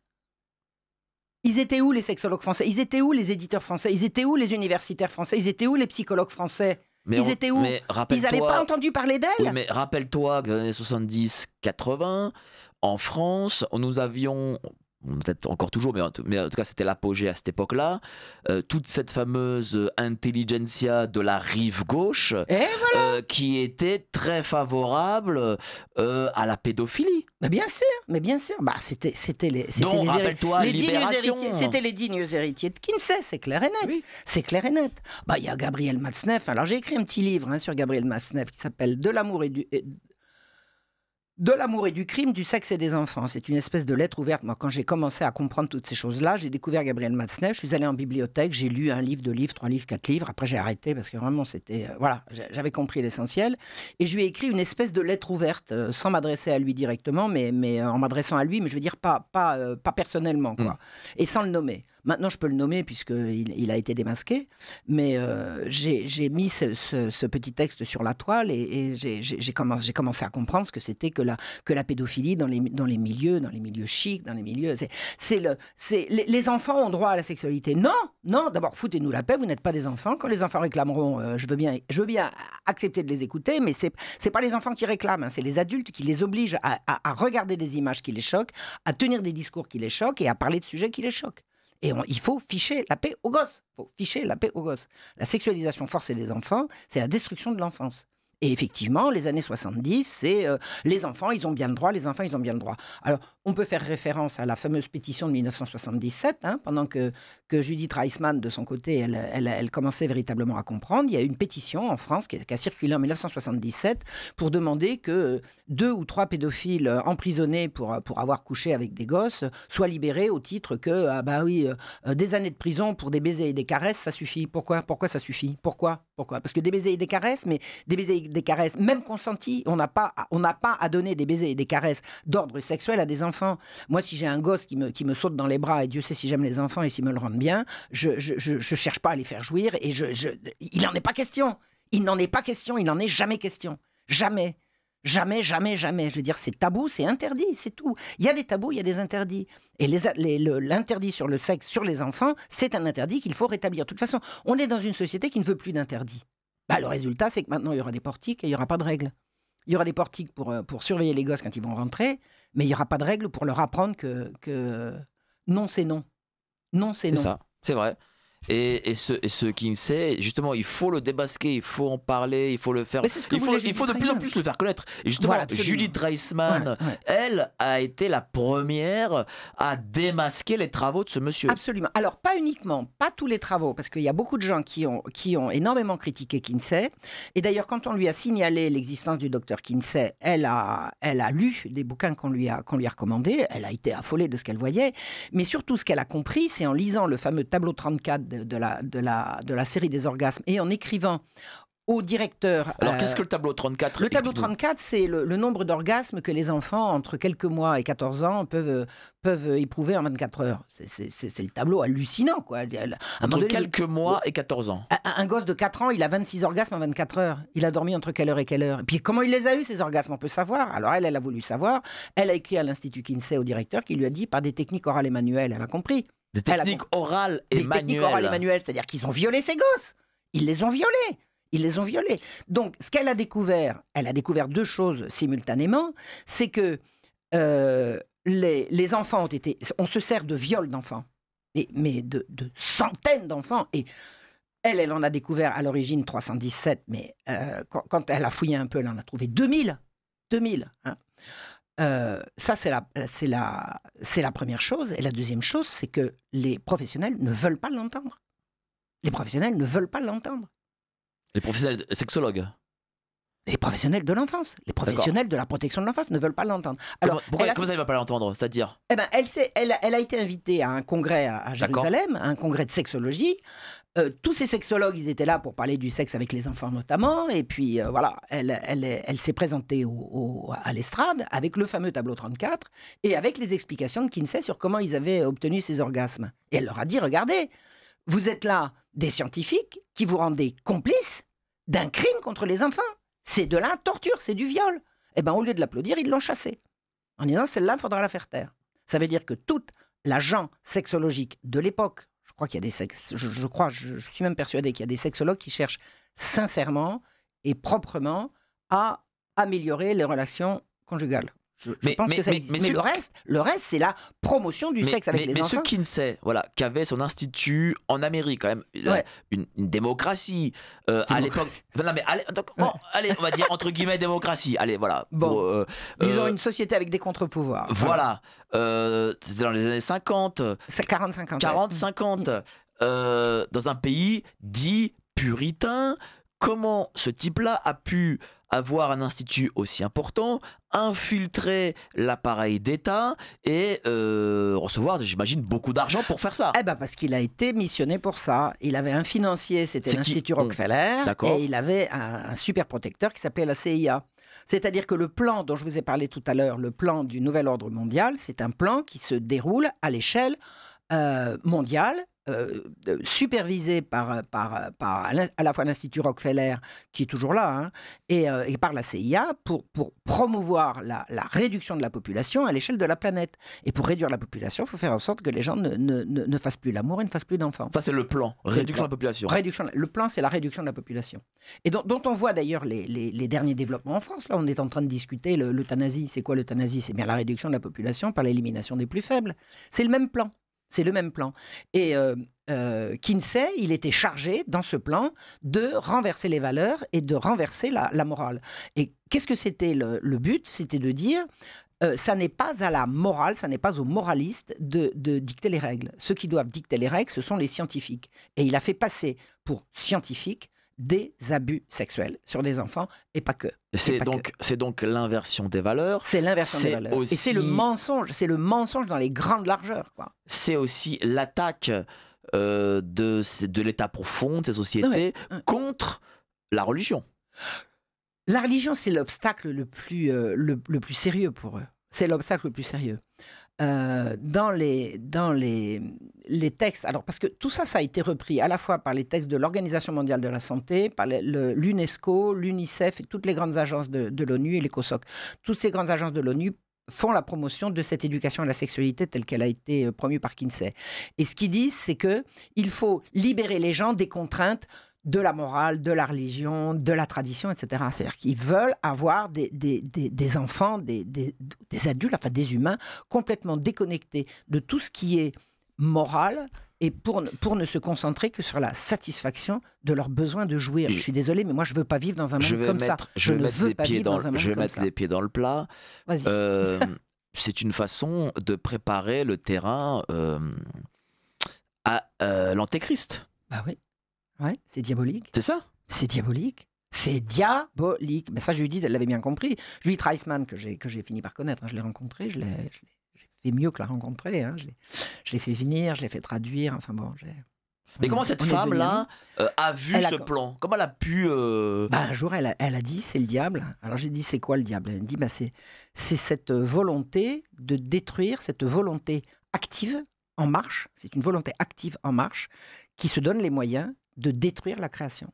Ils étaient où les sexologues français? Ils étaient où les éditeurs français? Ils étaient où les universitaires français? Ils étaient où les psychologues français? Ils étaient où? Ils n'avaient pas entendu parler d'elle? Oui, mais rappelle-toi que dans les années 70-80, en France, nous avions, peut-être encore toujours, mais en tout cas c'était l'apogée à cette époque-là, toute cette fameuse intelligentsia de la rive gauche qui était très favorable à la pédophilie. Mais bien sûr. Bah, c'était Donc, rappelle-toi, Libération. C'était les dignes héritiers de Kinsey, c'est clair et net. Oui. C'est clair et net. Bah, il y a Gabriel Matzneff. Alors j'ai écrit un petit livre sur Gabriel Matzneff qui s'appelle De l'amour et du crime, du sexe et des enfants. C'est une espèce de lettre ouverte. Moi, quand j'ai commencé à comprendre toutes ces choses-là, j'ai découvert Gabriel Matzneff. Je suis allé en bibliothèque, j'ai lu 1 livre, 2 livres, 3 livres, 4 livres. Après, j'ai arrêté parce que vraiment, c'était... voilà, j'avais compris l'essentiel. Et je lui ai écrit une espèce de lettre ouverte, sans m'adresser à lui directement, mais en m'adressant à lui, mais je veux dire pas personnellement, quoi. Et sans le nommer. Maintenant, je peux le nommer puisqu'il a été démasqué, mais j'ai mis ce petit texte sur la toile et j'ai commencé à comprendre ce que c'était que la pédophilie dans les milieux chics, dans les milieux... Les enfants ont droit à la sexualité. Non, d'abord, foutez-nous la paix, vous n'êtes pas des enfants. Quand les enfants réclameront, je veux bien accepter de les écouter, mais c'est pas les enfants qui réclament, hein, c'est les adultes qui les obligent à regarder des images qui les choquent, à tenir des discours qui les choquent et à parler de sujets qui les choquent. Et il faut ficher la paix aux gosses. La sexualisation forcée des enfants, c'est la destruction de l'enfance. Et effectivement, les années 70, c'est les enfants, ils ont bien le droit, les enfants, ils ont bien le droit. Alors, on peut faire référence à la fameuse pétition de 1977, pendant que Judith Reisman, de son côté, elle commençait véritablement à comprendre. Il y a eu une pétition en France qui a circulé en 1977 pour demander que 2 ou 3 pédophiles emprisonnés pour avoir couché avec des gosses soient libérés au titre que, des années de prison pour des baisers et des caresses, ça suffit. Pourquoi ça suffit? Pourquoi? Parce que des baisers et des caresses, mais des baisers et des caresses, même consentis, on n'a pas à donner des baisers et des caresses d'ordre sexuel à des enfants. Moi, si j'ai un gosse qui me saute dans les bras, et Dieu sait si j'aime les enfants et s'ils me le rendent bien, je cherche pas à les faire jouir et il n'en est pas question. Il n'en est pas question, il n'en est jamais question. Jamais. Jamais. Je veux dire, c'est tabou, c'est interdit, c'est tout. Il y a des tabous, il y a des interdits. Et l'interdit sur le sexe, sur les enfants, c'est un interdit qu'il faut rétablir. De toute façon, on est dans une société qui ne veut plus d'interdits. Le résultat, c'est que maintenant, il y aura des portiques et il n'y aura pas de règles. Il y aura des portiques pour surveiller les gosses quand ils vont rentrer, mais il n'y aura pas de règles pour leur apprendre que non, c'est non. Non, c'est non. C'est ça, c'est vrai. Et ce Kinsey, justement, il faut le démasquer, il faut en parler, il faut le faire. Il faut de plus en plus le faire connaître. Et justement, voilà, Judith Reisman, elle a été la première à démasquer les travaux de ce monsieur. Absolument. Alors, pas uniquement, pas tous les travaux, parce qu'il y a beaucoup de gens qui ont énormément critiqué Kinsey. Et d'ailleurs, quand on lui a signalé l'existence du docteur Kinsey, elle a lu des bouquins qu'on lui a recommandés. Elle a été affolée de ce qu'elle voyait. Mais surtout, ce qu'elle a compris, c'est en lisant le fameux tableau 34 de la série des orgasmes et en écrivant au directeur... Alors, qu'est-ce que le tableau 34? Le tableau 34, c'est le nombre d'orgasmes que les enfants, entre quelques mois et 14 ans, peuvent éprouver en 24 heures. C'est le tableau hallucinant, quoi. Entre quelques mois et 14 ans. Un gosse de 4 ans, il a 26 orgasmes en 24 heures. Il a dormi entre quelle heure et quelle heure? Et puis, comment il les a eus, ces orgasmes? On peut savoir. Alors, elle a voulu savoir. Elle a écrit à l'Institut Kinsey, au directeur, qui lui a dit, par des techniques orales et manuelles. Elle a compris. Des techniques orales et manuelles, c'est-à-dire qu'ils ont violé ces gosses. Ils les ont violés. Donc, ce qu'elle a découvert, 2 choses simultanément. C'est que les enfants on se sert de viol d'enfants, mais de centaines d'enfants. Et elle en a découvert à l'origine 317, mais quand elle a fouillé un peu, elle en a trouvé 2000. Ça, c'est la première chose. Et la deuxième chose, c'est que les professionnels ne veulent pas l'entendre. Les professionnels sexologues. Les professionnels de l'enfance, les professionnels de la protection de l'enfance ne veulent pas l'entendre. Alors, Comment ça, il ne va pas l'entendre? C'est-à-dire? eh ben, elle a été invitée à un congrès à Jérusalem, un congrès de sexologie. Tous ces sexologues, ils étaient là pour parler du sexe avec les enfants notamment. Et puis voilà, elle s'est présentée à l'estrade avec le fameux tableau 34 et avec les explications de Kinsey sur comment ils avaient obtenu ces orgasmes. Et elle leur a dit, regardez, vous êtes là des scientifiques qui vous rendez complices d'un crime contre les enfants. C'est de la torture, c'est du viol. Eh bien, au lieu de l'applaudir, ils l'ont chassée. En disant, celle-là, il faudra la faire taire. Ça veut dire que toute l'agent sexologique de l'époque, je crois qu'il y a des je suis même persuadé qu'il y a des sexologues qui cherchent sincèrement et proprement à améliorer les relations conjugales. Je pense que ça existe. Mais le reste, c'est la promotion du sexe avec les enfants. Mais ce Kinsey, voilà, qui avait son institut en Amérique, quand même, une démocratie à l'époque. Non, mais allez, on va dire entre guillemets démocratie. Allez, voilà. Bon, disons une société avec des contre-pouvoirs. Voilà. C'était dans les années 50. C'est 40-50. 40-50. Dans un pays dit puritain. Comment ce type-là a pu avoir un institut aussi important, infiltrer l'appareil d'État et recevoir, j'imagine, beaucoup d'argent pour faire ça? Eh ben parce qu'il a été missionné pour ça. Il avait un financier, c'était l'Institut Rockefeller, et il avait un super protecteur qui s'appelait la CIA. C'est-à-dire que le plan dont je vous ai parlé tout à l'heure, le plan du nouvel ordre mondial, c'est un plan qui se déroule à l'échelle mondiale, supervisé par à la fois l'Institut Rockefeller, qui est toujours là, hein, et par la CIA, pour promouvoir la réduction de la population à l'échelle de la planète. Et pour réduire la population, il faut faire en sorte que les gens ne fassent plus l'amour et ne fassent plus d'enfants. Ça, c'est le plan, réduction de la population. Le plan, c'est la réduction de la population. Et dont on voit d'ailleurs les derniers développements en France. Là, on est en train de discuter l'euthanasie. C'est quoi l'euthanasie? C'est bien la réduction de la population par l'élimination des plus faibles. C'est le même plan. C'est le même plan. Et Kinsey, il était chargé, dans ce plan, de renverser les valeurs et de renverser la morale. Et qu'est-ce que c'était le but? C'était de dire, ça n'est pas à la morale, ça n'est pas aux moralistes de dicter les règles. Ceux qui doivent dicter les règles, ce sont les scientifiques. Et il a fait passer pour scientifiques des abus sexuels sur des enfants, et pas que. C'est donc l'inversion des valeurs. C'est l'inversion des valeurs. Aussi... Et c'est le mensonge dans les grandes largeurs, quoi. C'est aussi l'attaque de l'état profond de ces sociétés contre la religion. La religion, c'est l'obstacle le plus sérieux pour eux. C'est l'obstacle le plus sérieux. Dans les textes, alors parce que tout ça, ça a été repris à la fois par les textes de l'Organisation mondiale de la santé, par l'UNESCO, l'UNICEF et toutes les grandes agences de l'ONU et l'ECOSOC. Toutes ces grandes agences de l'ONU font la promotion de cette éducation à la sexualité telle qu'elle a été promue par Kinsey. Et ce qu'ils disent, c'est qu'il faut libérer les gens des contraintes de la morale, de la religion, de la tradition, etc. C'est-à-dire qu'ils veulent avoir des enfants, des adultes, enfin des humains, complètement déconnectés de tout ce qui est moral et pour ne se concentrer que sur la satisfaction de leur besoin de jouir. Je suis désolé, mais moi, je ne veux pas vivre dans un monde comme ça. Je ne veux pas vivre dans un monde comme ça. Je vais mettre les pieds dans le plat. Vas-y. C'est une façon de préparer le terrain à l'antéchrist. Bah oui. Ouais, c'est diabolique. C'est ça? C'est diabolique. C'est diabolique. Mais ça, je lui dis, elle l'avait bien compris. Julie Treisman, que j'ai fini par connaître, hein, je l'ai rencontrée, je l'ai fait mieux que la rencontrer. Hein, je l'ai fait venir, je l'ai fait traduire. Enfin bon, mais comment cette femme-là a vu ce plan? Comment elle a pu... un jour, elle a dit, c'est le diable. Alors j'ai dit, c'est quoi le diable? Elle me dit, c'est cette volonté de détruire, cette volonté active en marche. C'est une volonté active en marche qui se donne les moyens de détruire la création.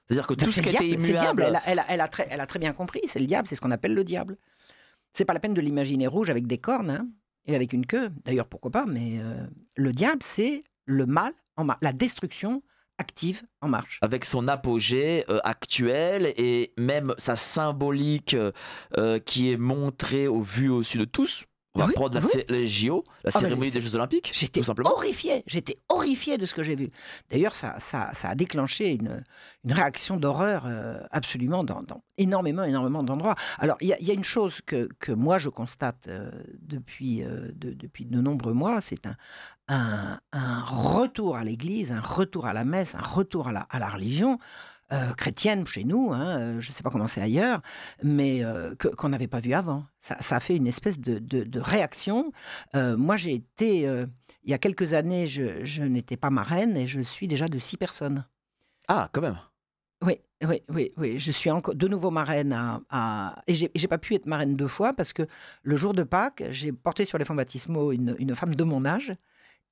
C'est-à-dire que tout ce qui était immuable... Elle a très bien compris, c'est le diable, c'est ce qu'on appelle le diable. C'est pas la peine de l'imaginer rouge avec des cornes, hein, et avec une queue. D'ailleurs, pourquoi pas, mais le diable, c'est le mal, la destruction active en marche. Avec son apogée actuel et même sa symbolique qui est montrée au vu au-dessus de tous. On va prendre les JO, la cérémonie des Jeux Olympiques. J'étais horrifié de ce que j'ai vu. D'ailleurs, ça a déclenché une réaction d'horreur absolument dans énormément d'endroits. Alors, il y a une chose que moi je constate depuis de nombreux mois, c'est un retour à l'Église, un retour à la messe, un retour à la religion chrétienne chez nous, hein, je ne sais pas comment c'est ailleurs, mais qu'on n'avait pas vu avant. Ça a fait une espèce de réaction. Moi, j'ai été, il y a quelques années, je n'étais pas marraine et je suis déjà de 6 personnes. Ah, quand même. Oui, oui, oui, oui. Je suis encore de nouveau marraine et j'ai pas pu être marraine 2 fois parce que le jour de Pâques, j'ai porté sur les fonts baptismaux une femme de mon âge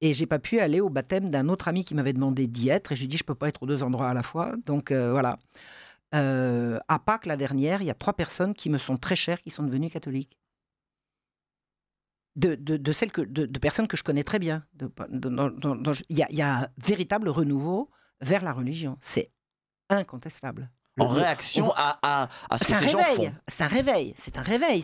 et j'ai pas pu aller au baptême d'un autre ami qui m'avait demandé d'y être et j'ai dit: «Je peux pas être aux 2 endroits à la fois». Donc voilà. À Pâques, la dernière, il y a 3 personnes qui me sont très chères, qui sont devenues catholiques. De celles de personnes que je connais très bien. Il y a un véritable renouveau vers la religion. C'est incontestable. En réaction à ce que C'est un ces gens réveil, font. c'est un réveil, c'est un réveil.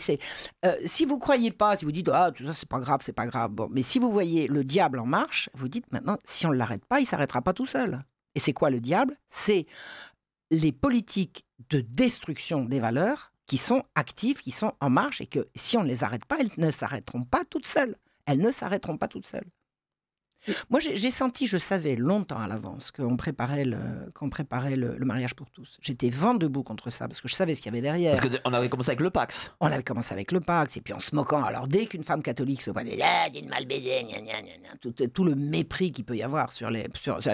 Si vous croyez pas, si vous dites: «Ah, tout ça, c'est pas grave, c'est pas grave». Bon, mais si vous voyez le diable en marche, vous dites: «Maintenant, si on ne l'arrête pas, il s'arrêtera pas tout seul». Et c'est quoi le diable? C'est les politiques de destruction des valeurs qui sont actives, qui sont en marche et que si on ne les arrête pas, elles ne s'arrêteront pas toutes seules. Elles ne s'arrêteront pas toutes seules. Moi, j'ai senti, je savais longtemps à l'avance qu'on préparait le mariage pour tous. J'étais vent debout contre ça parce que je savais ce qu'il y avait derrière. Parce qu'on avait commencé avec le Pax. On avait commencé avec le Pax et puis en se moquant. Alors dès qu'une femme catholique se voit, ah, c'est une mal baisée, gna, gna, gna, gna, tout le mépris qu'il peut y avoir sur les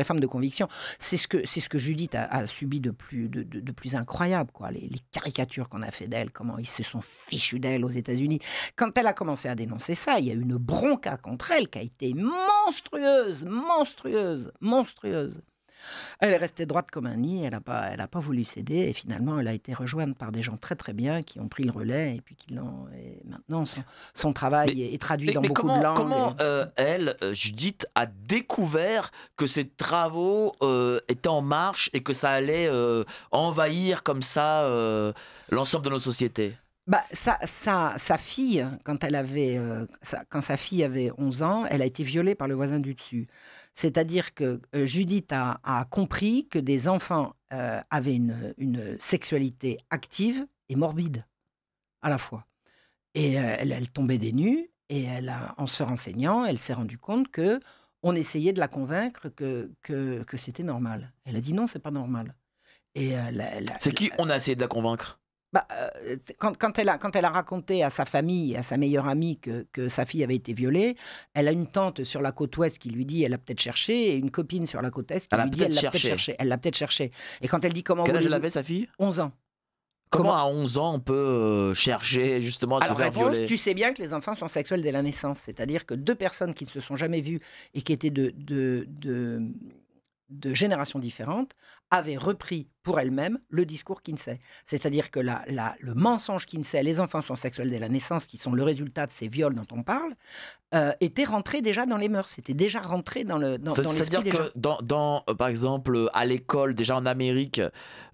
femmes de conviction, c'est ce que Judith a subi de plus incroyable, quoi. Les caricatures qu'on a fait d'elle, comment ils se sont fichus d'elle aux États-Unis. Quand elle a commencé à dénoncer ça, il y a eu une bronca contre elle qui a été monstrueuse, monstrueuse, monstrueuse. Elle est restée droite comme un nid, elle a pas voulu céder et finalement elle a été rejointe par des gens très très bien qui ont pris le relais et puis et maintenant son travail est traduit dans beaucoup de langues. Comment elle, Judith, a découvert que ses travaux étaient en marche et que ça allait envahir comme ça l'ensemble de nos sociétés? Bah, sa fille, quand sa fille avait 11 ans, elle a été violée par le voisin du dessus. C'est-à-dire que Judith a compris que des enfants avaient une sexualité active et morbide à la fois. Et elle tombait des nues et en se renseignant, elle s'est rendue compte que on essayait de la convaincre que c'était normal. Elle a dit non, c'est pas normal. Et C'est qui on a essayé de la convaincre? bah, quand elle a raconté à sa famille, à sa meilleure amie que sa fille avait été violée, elle a une tante sur la côte ouest qui lui dit: «Elle l'a peut-être cherché» et une copine sur la côte est qui Elle a lui dit: peut-être «Elle l'a peut-être cherché. cherché». Elle l'a peut-être cherché et quand elle dit: «Comment Quel âge elle voulez-vous?» avait, sa fille? 11 ans. Comment à 11 ans on peut chercher justement à se Alors faire réponse, violer? tu sais bien que les enfants sont sexuels dès la naissance. C'est-à-dire que 2 personnes qui ne se sont jamais vues et qui étaient de générations différentes, avaient repris pour elles-mêmes le discours Kinsey. C'est-à-dire que le mensonge Kinsey, les enfants sont sexuels dès la naissance, qui sont le résultat de ces viols dont on parle, était rentré déjà dans les mœurs. C'était déjà rentré dans l'esprit C'est-à-dire des gens. que par exemple, à l'école, déjà en Amérique,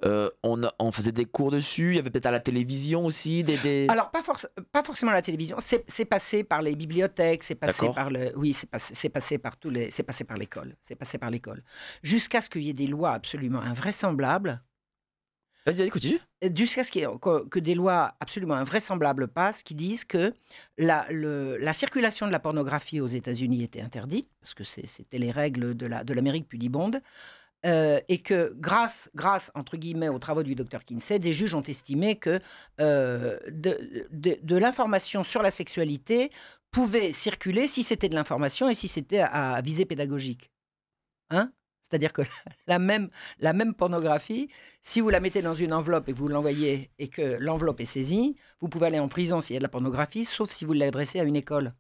on faisait des cours dessus. Il y avait peut-être à la télévision aussi Alors, pas forcément à la télévision. C'est passé par les bibliothèques, c'est passé D'accord. par c'est passé par c'est passé par l'école. C'est passé par l'école. Jusqu'à ce qu'il y ait des lois absolument invraisemblables. Vas-y, continue. Jusqu'à ce que des lois absolument invraisemblables passent qui disent que la circulation de la pornographie aux États-Unis était interdite, parce que c'était les règles de l'Amérique pudibonde, et que grâce, entre guillemets, aux travaux du docteur Kinsey, des juges ont estimé que de l'information sur la sexualité pouvait circuler si c'était de l'information et si c'était à visée pédagogique. Hein? C'est-à-dire que la même pornographie, si vous la mettez dans une enveloppe et que vous l'envoyez et que l'enveloppe est saisie, vous pouvez aller en prison s'il y a de la pornographie, sauf si vous l'adressez à une école.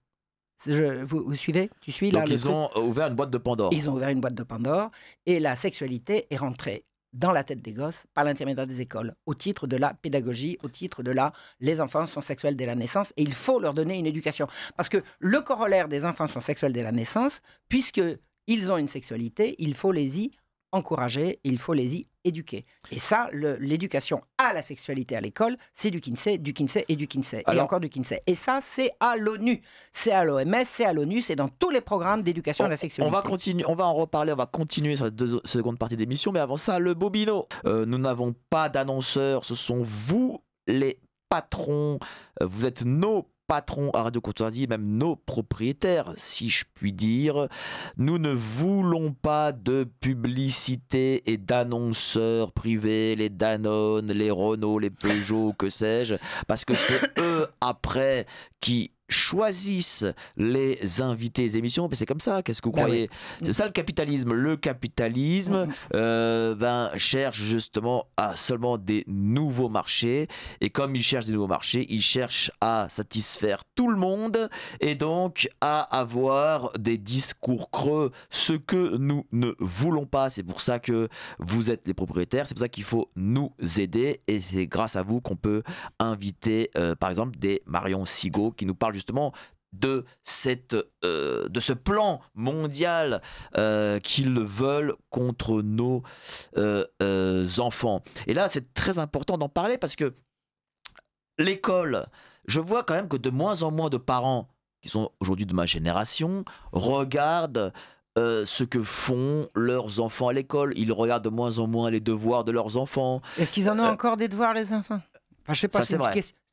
Vous suivez? Tu suis là Donc le ils truc? ont ouvert une boîte de Pandore. Ils ont ouvert une boîte de Pandore et la sexualité est rentrée dans la tête des gosses par l'intermédiaire des écoles, au titre de la pédagogie, au titre de les enfants sont sexuels dès la naissance et il faut leur donner une éducation. Parce que le corollaire des enfants sont sexuels dès la naissance, puisque ils ont une sexualité, il faut les y encourager, il faut les y éduquer. Et ça, l'éducation à la sexualité à l'école, c'est du Kinsey, du Kinsey et du Kinsey. Et Alors- encore du Kinsey. Et ça, c'est à l'ONU, c'est à l'OMS, c'est à l'ONU, c'est dans tous les programmes d'éducation à la On sexualité. va continuer, on va en reparler, on va continuer sur la seconde partie d'émission, mais avant ça, le Bobino. Nous n'avons pas d'annonceurs, ce sont vous les patrons, vous êtes nos patrons à Radio Courtoisie, même nos propriétaires, si je puis dire. Nous ne voulons pas de publicité et d'annonceurs privés, les Danone, les Renault, les Peugeot, que sais-je, parce que c'est eux après qui choisissent les invités des émissions. Mais c'est comme ça, qu'est-ce que vous croyez? C'est ça le capitalisme. Le capitalisme cherche justement à seulement des nouveaux marchés, et comme il cherche des nouveaux marchés, il cherche à satisfaire tout le monde et donc à avoir des discours creux, ce que nous ne voulons pas. C'est pour ça que vous êtes les propriétaires, c'est pour ça qu'il faut nous aider, et c'est grâce à vous qu'on peut inviter par exemple des Marion Sigaud qui nous parlent justement de ce plan mondial qu'ils veulent contre nos enfants. Et là, c'est très important d'en parler parce que l'école, je vois quand même que de moins en moins de parents qui sont aujourd'hui de ma génération regardent ce que font leurs enfants à l'école. Ils regardent de moins en moins les devoirs de leurs enfants. Est-ce qu'ils en ont encore des devoirs, les enfants? Enfin, je sais pas, c'est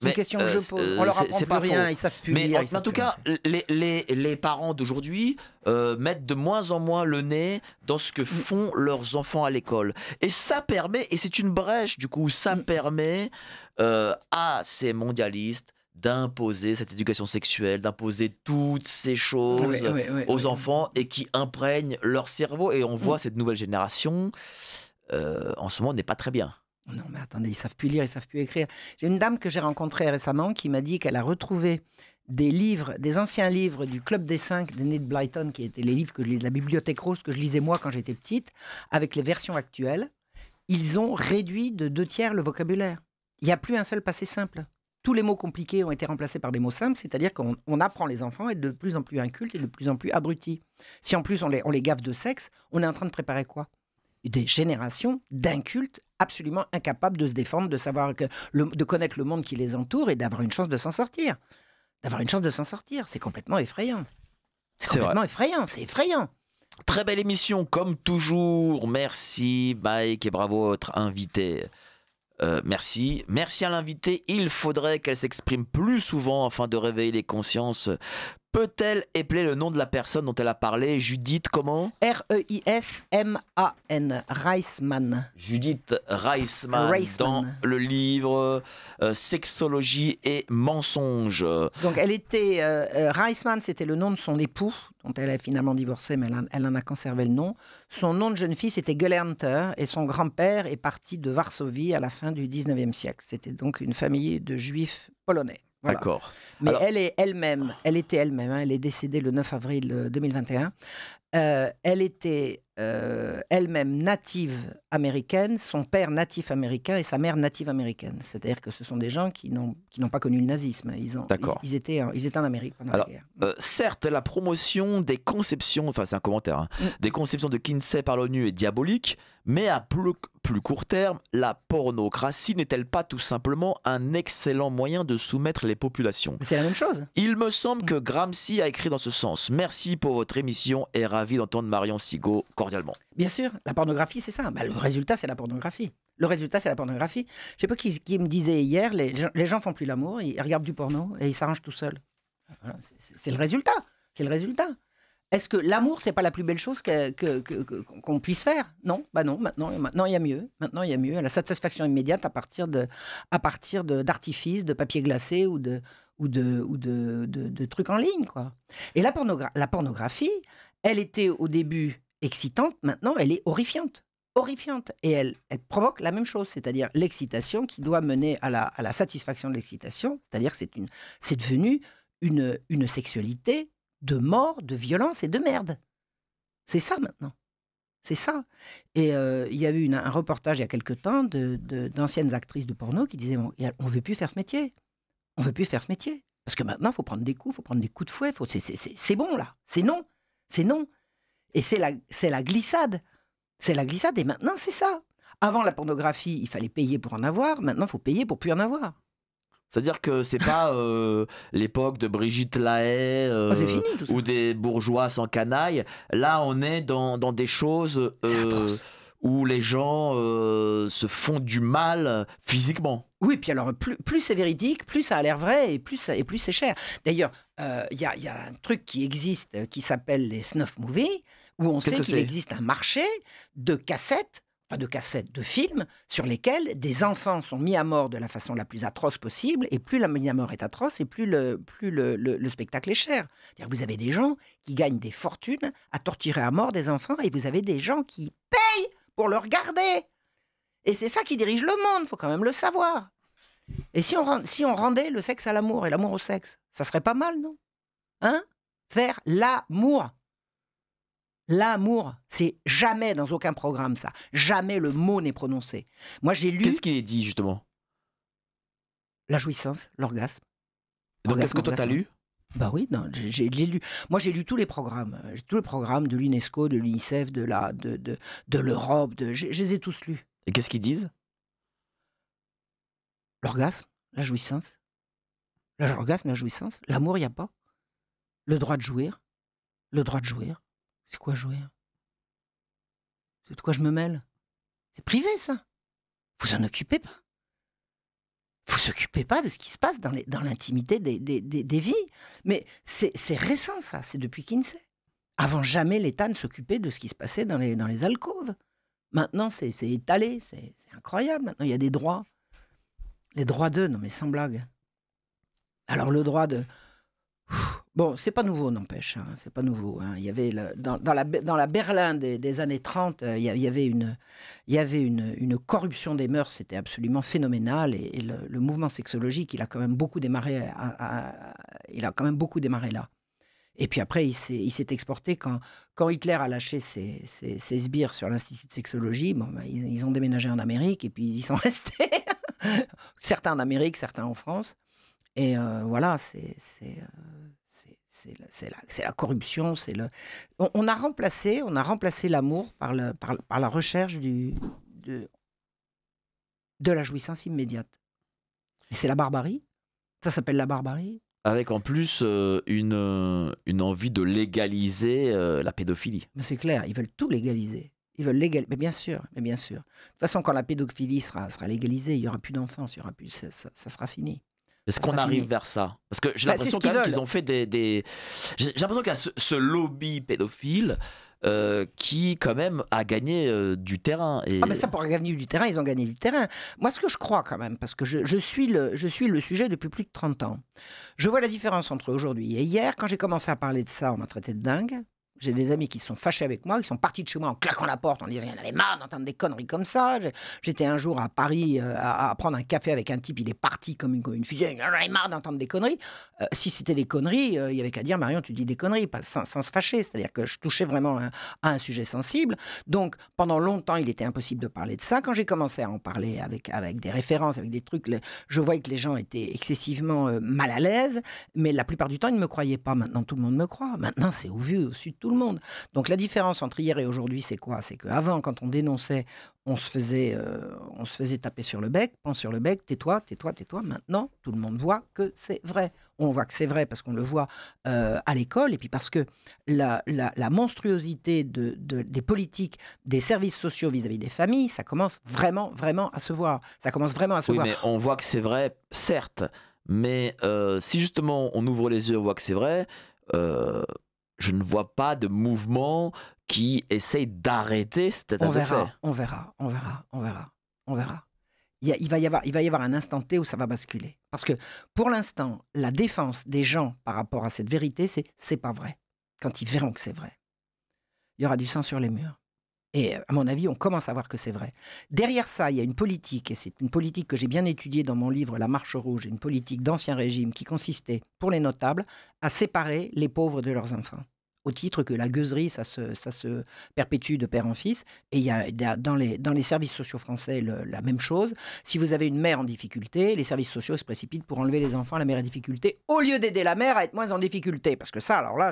une question que je pose. On leur apprend pas rien, ils savent plus lire. Mais en tout cas, les parents d'aujourd'hui mettent de moins en moins le nez dans ce que font leurs enfants à l'école. Et ça permet, et c'est une brèche du coup, ça permet à ces mondialistes d'imposer cette éducation sexuelle, d'imposer toutes ces choses aux enfants et qui imprègnent leur cerveau. Et on voit cette nouvelle génération, en ce moment, n'est pas très bien. Non, mais attendez, ils savent plus lire, ils savent plus écrire. J'ai une dame que j'ai rencontrée récemment qui m'a dit qu'elle a retrouvé des livres, des anciens livres du Club des 5 de Ned Blyton, qui étaient les livres que je lisais de la Bibliothèque Rose, que je lisais moi quand j'étais petite, avec les versions actuelles. Ils ont réduit de 2/3 le vocabulaire. Il n'y a plus un seul passé simple. Tous les mots compliqués ont été remplacés par des mots simples, c'est-à-dire qu'on apprend les enfants à être de plus en plus incultes et de plus en plus abrutis. Si en plus on les gaffe de sexe, on est en train de préparer quoi? Des générations d'incultes absolument incapables de se défendre, de savoir de connaître le monde qui les entoure et d'avoir une chance de s'en sortir. C'est complètement effrayant. C'est effrayant. Très belle émission, comme toujours. Merci Mike et bravo à votre invité. Merci à l'invité. Il faudrait qu'elle s'exprime plus souvent afin de réveiller les consciences. Peut-elle épeler le nom de la personne dont elle a parlé? Judith, comment? R-E-I-S-M-A-N, Reisman. Judith Reisman, dans le livre Sexologie et mensonges. Donc elle était... Reisman, c'était le nom de son époux, dont elle a finalement divorcé, mais elle en a conservé le nom. Son nom de jeune fille, c'était Gelernter, et son grand-père est parti de Varsovie à la fin du 19e siècle. C'était donc une famille de juifs polonais. Voilà. D'accord. Mais alors, elle était elle-même, elle est décédée le 9 avril 2021. Elle était elle-même native américaine, son père natif américain et sa mère native américaine. C'est-à-dire que ce sont des gens qui n'ont pas connu le nazisme. Ils étaient en Amérique pendant la guerre. Certes, la promotion des conceptions, enfin c'est un commentaire, des conceptions de Kinsey par l'ONU est diabolique, mais à plus court terme, la pornocratie n'est-elle pas tout simplement un excellent moyen de soumettre les populations? C'est la même chose. Il me semble que Gramsci a écrit dans ce sens. Merci pour votre émission et ravi d'entendre Marion Sigaud cordialement. Bien sûr, la pornographie, c'est ça. Le résultat, c'est la pornographie. Je ne sais pas qui me disait hier, les gens font plus l'amour, ils regardent du porno et ils s'arrangent tout seuls. Voilà, c'est le résultat. Est-ce que l'amour, c'est pas la plus belle chose qu'on puisse faire? Non, non. Maintenant, il y a mieux. La satisfaction immédiate à partir d'artifices, de papier glacé ou de trucs en ligne, quoi. Et la pornographie, elle était au début excitante. Maintenant, elle est horrifiante. Et elle provoque la même chose, c'est-à-dire l'excitation qui doit mener à la satisfaction de l'excitation. C'est-à-dire que c'est devenu une sexualité de mort, de violence et de merde. C'est ça maintenant. C'est ça. Et il y a eu un reportage il y a quelque temps d'anciennes actrices de porno qui disaient on ne veut plus faire ce métier. Parce que maintenant, il faut prendre des coups, il faut prendre des coups de fouet. C'est bon là. C'est non. Et c'est la glissade. Et maintenant, c'est ça. Avant la pornographie, il fallait payer pour en avoir. Maintenant, il faut payer pour plus en avoir. C'est-à-dire que c'est pas l'époque de Brigitte Lahaie ou des bourgeois sans canaille. Là, on est dans des choses où les gens se font du mal physiquement. Oui, puis alors, plus c'est véridique, plus ça a l'air vrai et plus c'est cher. D'ailleurs, il y a un truc qui existe qui s'appelle les snuff movies, où on Qu'est-ce sait que qu'il c'est? existe un marché de cassettes, enfin de films, sur lesquels des enfants sont mis à mort de la façon la plus atroce possible, et plus la mise à mort est atroce, et plus le spectacle est cher. C'est-à-dire que vous avez des gens qui gagnent des fortunes à torturer à mort des enfants, et vous avez des gens qui payent pour le regarder. Et c'est ça qui dirige le monde, faut quand même le savoir. Et si on rendait le sexe à l'amour et l'amour au sexe, ça serait pas mal, non? Hein? Faire l'amour. L'amour, c'est jamais dans aucun programme ça. Jamais le mot n'est prononcé. Moi, j'ai lu Qu'est-ce qu'il est dit justement? la jouissance, l'orgasme. Donc est-ce que toi t'as Orgasme. lu? Bah oui, non, j'ai lu. Moi, j'ai lu tous les programmes. Tous les programmes de l'UNESCO, de l'UNICEF, de l'Europe. Je les ai tous lus. Et qu'est-ce qu'ils disent? L'orgasme, la jouissance. L'orgasme, la jouissance. L'amour, il n'y a pas. Le droit de jouir. Le droit de jouir. C'est quoi jouir? C'est de quoi je me mêle? C'est privé, ça. Vous en occupez pas. Vous occupez pas de ce qui se passe dans l'intimité des vies. Mais c'est récent, ça. C'est depuis Kinsey. Avant, jamais l'État ne s'occupait de ce qui se passait dans les alcôves. Maintenant, c'est étalé. C'est incroyable. Maintenant, il y a des droits. Les droits d'eux, non mais sans blague. Alors, le droit de... Bon, c'est pas nouveau, n'empêche. Hein, c'est pas nouveau. Hein. Il y avait dans la Berlin des années 30, il y avait une corruption des mœurs, c'était absolument phénoménal. Et le mouvement sexologique, il a quand même beaucoup démarré. Il a quand même beaucoup démarré là. Et puis après, il s'est exporté quand Hitler a lâché ses sbires sur l'Institut de sexologie. Bon, ben, ils ont déménagé en Amérique et puis ils y sont restés. Certains en Amérique, certains en France. Et voilà, c'est la corruption. On a remplacé l'amour par la recherche de la jouissance immédiate. Et c'est la barbarie. Ça s'appelle la barbarie. Avec en plus une envie de légaliser la pédophilie. Mais c'est clair, ils veulent tout légaliser. Ils veulent légaliser. Mais bien sûr, mais bien sûr. De toute façon, quand la pédophilie sera légalisée, il n'y aura plus d'enfance, ça sera fini. Est-ce Ça qu'on sera arrive fini. vers ça? Parce que j'ai Bah, l'impression c'est ce quand même qu'ils qu'ils veulent. ont fait J'ai l'impression qu'il y a ce lobby pédophile qui quand même a gagné du terrain. Et... Ah ben ça, pour gagner du terrain, ils ont gagné du terrain. Moi, ce que je crois quand même, parce que je suis le sujet depuis plus de 30 ans, je vois la différence entre aujourd'hui et hier. Quand j'ai commencé à parler de ça, on m'a traité de dingue. J'ai des amis qui se sont fâchés avec moi, qui sont partis de chez moi en claquant la porte, en disant qu'il y en avait marre d'entendre des conneries comme ça. J'étais un jour à Paris à prendre un café avec un type, il est parti comme une fusée, j'en avais marre d'entendre des conneries. Si c'était des conneries, il y avait qu'à dire, Marion, tu dis des conneries, pas, sans se fâcher. C'est-à-dire que je touchais vraiment à un sujet sensible. Donc, pendant longtemps, il était impossible de parler de ça. Quand j'ai commencé à en parler avec des références, avec des trucs, je voyais que les gens étaient excessivement mal à l'aise, mais la plupart du temps, ils ne me croyaient pas. Maintenant, tout le monde me croit. Maintenant, c'est au vu, au sud de tout le monde. Donc la différence entre hier et aujourd'hui, c'est quoi? C'est qu'avant, quand on dénonçait, on se faisait taper sur le bec, pan sur le bec, tais-toi, tais-toi, tais-toi. Maintenant, tout le monde voit que c'est vrai. On voit que c'est vrai parce qu'on le voit à l'école et puis parce que la monstruosité des politiques, des services sociaux vis-à-vis des familles, ça commence vraiment, vraiment à se voir. Ça commence vraiment à se Oui, voir. mais on voit que c'est vrai, certes. Mais si justement on ouvre les yeux, on voit que c'est vrai, je ne vois pas de mouvement qui essaye d'arrêter cet état On de fait. verra, on verra, on verra, on verra, on verra. Il va y avoir un instant T où ça va basculer. Parce que pour l'instant, la défense des gens par rapport à cette vérité, c'est pas vrai. Quand ils verront que c'est vrai, il y aura du sang sur les murs. Et à mon avis, on commence à voir que c'est vrai. Derrière ça, il y a une politique, et c'est une politique que j'ai bien étudiée dans mon livre La Marche rouge, une politique d'ancien régime qui consistait, pour les notables, à séparer les pauvres de leurs enfants. Au titre que la gueuserie, ça se perpétue de père en fils. Et il y a dans les services sociaux français la même chose. Si vous avez une mère en difficulté, les services sociaux se précipitent pour enlever les enfants à la mère en difficulté, au lieu d'aider la mère à être moins en difficulté. Parce que ça, alors là,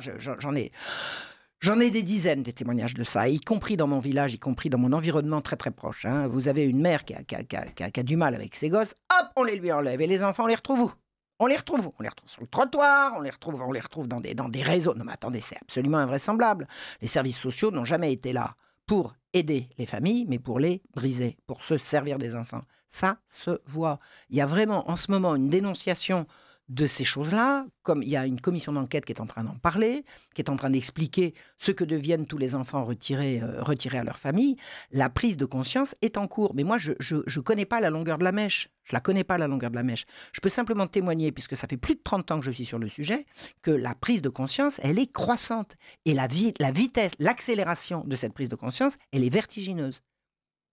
j'en ai des dizaines des témoignages de ça, y compris dans mon village, y compris dans mon environnement très très proche. Hein. Vous avez une mère qui a du mal avec ses gosses, hop, on les lui enlève. Et les enfants, on les retrouve où? On les retrouve sur le trottoir, on les retrouve dans des réseaux. Non mais attendez, c'est absolument invraisemblable. Les services sociaux n'ont jamais été là pour aider les familles, mais pour les briser, pour se servir des enfants. Ça se voit. Il y a vraiment en ce moment une dénonciation de ces choses-là, comme il y a une commission d'enquête qui est en train d'en parler, qui est en train d'expliquer ce que deviennent tous les enfants retirés à leur famille. La prise de conscience est en cours. Mais moi, je ne connais pas la longueur de la mèche. Je la connais pas, la longueur de la mèche. Je peux simplement témoigner, puisque ça fait plus de 30 ans que je suis sur le sujet, que la prise de conscience, elle est croissante. Et la vitesse, l'accélération de cette prise de conscience, elle est vertigineuse.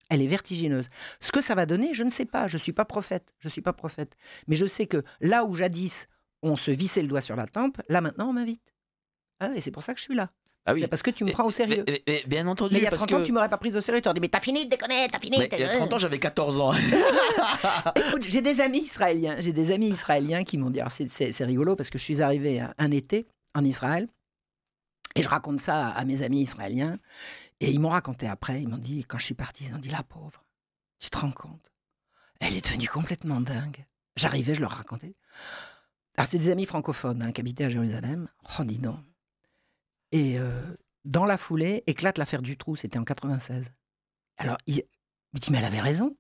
Elle est vertigineuse. Ce que ça va donner, je ne sais pas. Je ne suis pas prophète. Je suis pas prophète. Mais je sais que là où jadis, on se vissait le doigt sur la tempe, là maintenant, on m'invite. Ah, et c'est pour ça que je suis là. Ah oui. C'est parce que tu me prends au sérieux. Mais bien entendu. Mais il y a parce 30 ans, tu m'aurais pas prise au sérieux. Tu aurais dit, mais t'as fini de déconner, t'as fini. Mais il y a 30 ans, j'avais 14 ans. Écoute, j'ai des amis israéliens. J'ai des amis israéliens qui m'ont dit, alors c'est rigolo parce que je suis arrivé un été en Israël et je raconte ça à mes amis israéliens. Et ils m'ont raconté après, ils m'ont dit, quand je suis parti, ils m'ont dit, la pauvre, tu te rends compte, elle est devenue complètement dingue. J'arrivais, je leur racontais. Alors, c'est des amis francophones qui habitaient à Jérusalem. Oh, dis donc. Et dans la foulée, éclate l'affaire Dutroux, c'était en 96. Alors, il me dit, mais elle avait raison.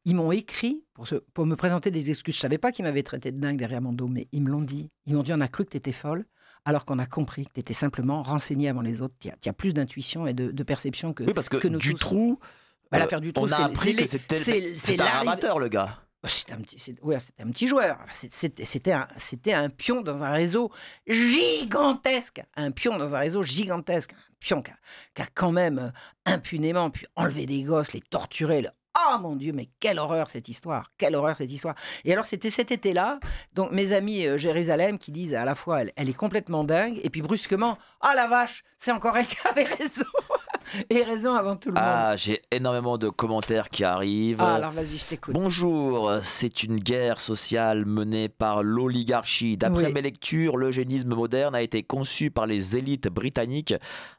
Ils m'ont écrit pour me présenter des excuses. Je ne savais pas qu'ils m'avaient traité de dingue derrière mon dos, mais ils me l'ont dit. Ils m'ont dit, on a cru que tu étais folle, alors qu'on a compris que tu étais simplement renseignée avant les autres. Tu as plus d'intuition et de perception que nous. Oui, parce que nous Dutroux, l'affaire Dutroux, on a appris que c'était un amateur, le gars. C'était un petit joueur. C'était un pion dans un réseau gigantesque. Un pion dans un réseau gigantesque. Un pion qui a quand même impunément pu enlever des gosses, les torturer. Oh mon Dieu, mais quelle horreur cette histoire. Quelle horreur cette histoire. Et alors, c'était cet été-là, donc mes amis Jérusalem qui disent à la fois, elle est complètement dingue, et puis brusquement, ah la vache, c'est encore elle qui avait raison. Et raison avant tout le monde. Ah, j'ai énormément de commentaires qui arrivent. Ah, alors vas-y, je t'écoute. Bonjour, c'est une guerre sociale menée par l'oligarchie. D'après mes lectures, l'eugénisme moderne a été conçu par les élites britanniques,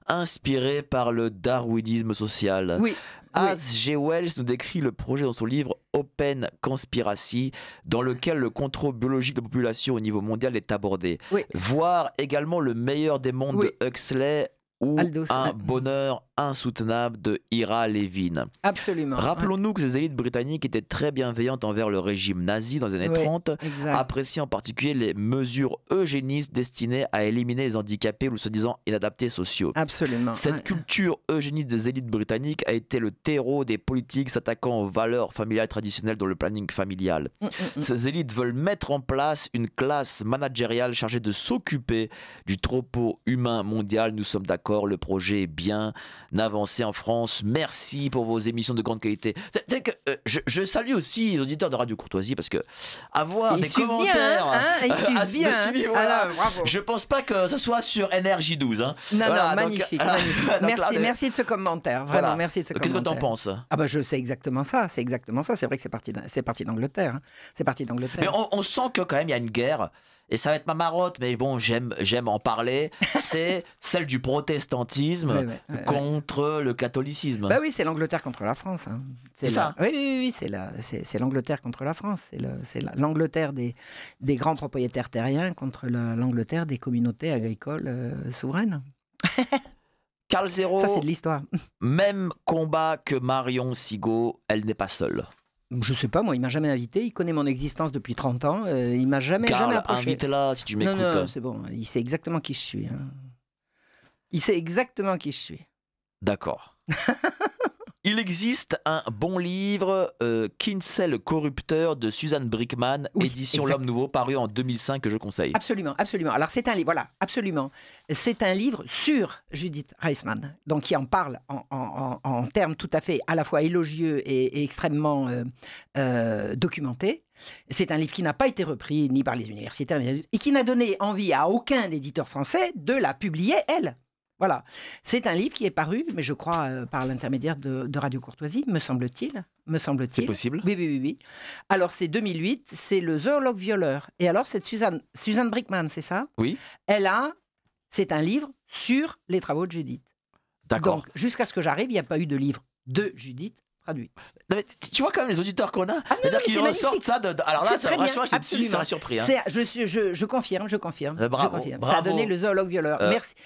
inspiré par le darwinisme social. Oui. H.G. Wells nous décrit le projet dans son livre Open Conspiracy, dans lequel le contrôle biologique de la population au niveau mondial est abordé. Oui. Voir également Le meilleur des mondes de Huxley ou Aldous. Un bonheur insoutenable de Ira Levin. Absolument. Rappelons-nous que ces élites britanniques étaient très bienveillantes envers le régime nazi dans les années 30, appréciant en particulier les mesures eugénistes destinées à éliminer les handicapés ou les soi-disant inadaptés sociaux. Absolument. Cette culture eugéniste des élites britanniques a été le terreau des politiques s'attaquant aux valeurs familiales traditionnelles dans le planning familial. Ces élites veulent mettre en place une classe managériale chargée de s'occuper du troupeau humain mondial. Nous sommes d'accord, le projet est bien avancé en France. Merci pour vos émissions de grande qualité. Je salue aussi les auditeurs de Radio Courtoisie parce que avoir des commentaires à ce niveau-là, je pense pas que ce soit sur Énergie 12. Hein. Non, magnifique. Merci de ce commentaire. Vraiment, merci de ce commentaire. Qu'est-ce que tu en penses? Ah bah je sais exactement ça. C'est exactement ça. C'est vrai que c'est parti d'Angleterre. Hein. C'est parti d'Angleterre. Mais on sent que quand même il y a une guerre. Et ça va être ma marotte, mais bon, j'aime en parler. C'est celle du protestantisme contre le catholicisme. Bah oui, c'est l'Angleterre contre la France. Hein. C'est ça. Oui, c'est l'Angleterre contre la France. C'est l'Angleterre des grands propriétaires terriens contre l'Angleterre des communautés agricoles souveraines. Carl Zéro. Ça, c'est de l'histoire. Même combat que Marion Sigaud, elle n'est pas seule. Je sais pas, moi, il m'a jamais invité. Il connaît mon existence depuis 30 ans. Il m'a jamais approché. Invite-la si tu m'écoutes. Non, c'est bon. Il sait exactement qui je suis. Hein. Il sait exactement qui je suis. D'accord. Il existe un bon livre, Kinsey le corrupteur de Suzanne Brickman, édition L'Homme Nouveau, paru en 2005, que je conseille. Absolument. Alors c'est un livre, voilà, absolument. C'est un livre sur Judith Reisman, donc qui en parle en termes tout à fait à la fois élogieux et extrêmement documentés. C'est un livre qui n'a pas été repris ni par les universitaires, et qui n'a donné envie à aucun éditeur français de la publier, elle. Voilà. C'est un livre qui est paru, mais je crois par l'intermédiaire de Radio Courtoisie, me semble-t-il. C'est possible. Oui. Alors, c'est 2008, c'est le zoologue violeur. Et alors, c'est Suzanne Brickman, c'est ça? Oui. C'est un livre sur les travaux de Judith. D'accord. Donc, jusqu'à ce que j'arrive, il n'y a pas eu de livre de Judith traduit. Non, mais tu vois quand même les auditeurs qu'on a. C'est-à-dire qu'ils ressortent ça de... Alors là, ça m'a surpris. Hein. Je confirme. Bravo. Ça a donné le zoologue violeur.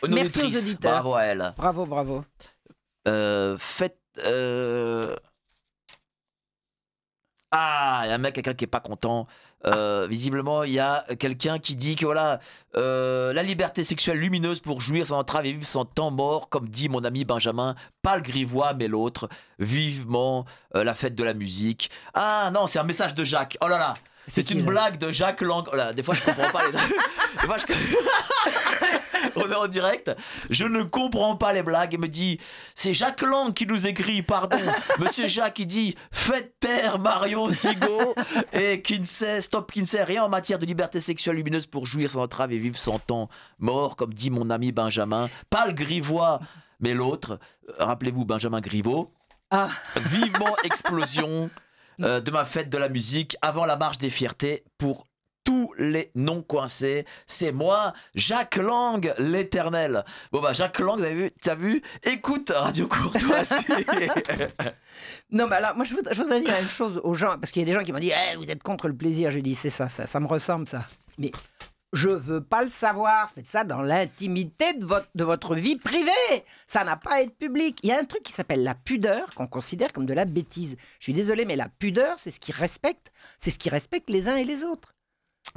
Merci aux auditeurs. Bravo à elle. Bravo. Faites... Ah, il y a un mec, quelqu'un qui est pas content. Visiblement, il y a quelqu'un qui dit que voilà, la liberté sexuelle lumineuse pour jouir sans entrave et vivre sans temps mort, comme dit mon ami Benjamin, pas le grivois mais l'autre. Vivement la fête de la musique. Ah non, c'est un message de Jacques. Oh là là, c'est une blague de Jacques Lang. Oh là, des fois je comprends pas les. Des fois, on est en direct. Je ne comprends pas les blagues. Il me dit, c'est Jacques Lang qui nous écrit, pardon. Monsieur Jacques, il dit, faites taire Marion Sigaud et Kinsey, stop Kinsey, rien en matière de liberté sexuelle lumineuse pour jouir sans entrave et vivre sans temps mort, comme dit mon ami Benjamin. Pas le grivois, mais l'autre. Rappelez-vous Benjamin Griveaux. Ah. Vivement explosion de ma fête de la musique avant la marche des fiertés pour tous les noms coincés. C'est moi, Jacques Lang, l'éternel. Bon bah Jacques Lang, t'as vu Écoute Radio Courtoisie. Non mais alors, moi je voudrais dire une chose aux gens, parce qu'il y a des gens qui m'ont dit vous êtes contre le plaisir. Je dis c'est ça me ressemble ça. Mais je veux pas le savoir. Faites ça dans l'intimité de votre vie privée. Ça n'a pas à être public. Il y a un truc qui s'appelle la pudeur qu'on considère comme de la bêtise. Je suis désolé, mais la pudeur, c'est ce qui respecte les uns et les autres.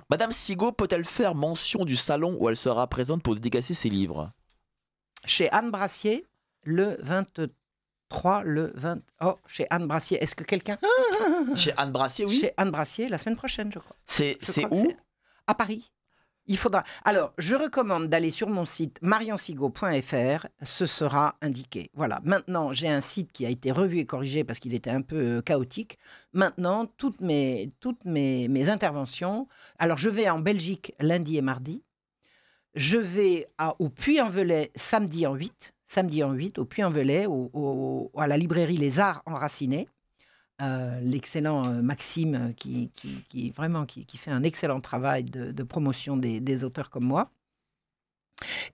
Madame Sigaud peut-elle faire mention du salon où elle sera présente pour dédicacer ses livres? Chez Anne Brassier, le 23, le 20... Oh, chez Anne Brassier, est-ce que quelqu'un... Chez Anne Brassier, oui. Chez Anne Brassier, la semaine prochaine, je crois. C'est où? À Paris. Il faudra... Alors, je recommande d'aller sur mon site marionsigaud.fr, ce sera indiqué. Voilà, maintenant, j'ai un site qui a été revu et corrigé parce qu'il était un peu chaotique. Maintenant, toutes mes interventions... Alors, je vais en Belgique lundi et mardi. Je vais au Puy-en-Velay samedi en 8, au Puy-en-Velay, à la librairie Les Arts Enracinés. L'excellent Maxime qui fait un excellent travail de promotion des auteurs comme moi.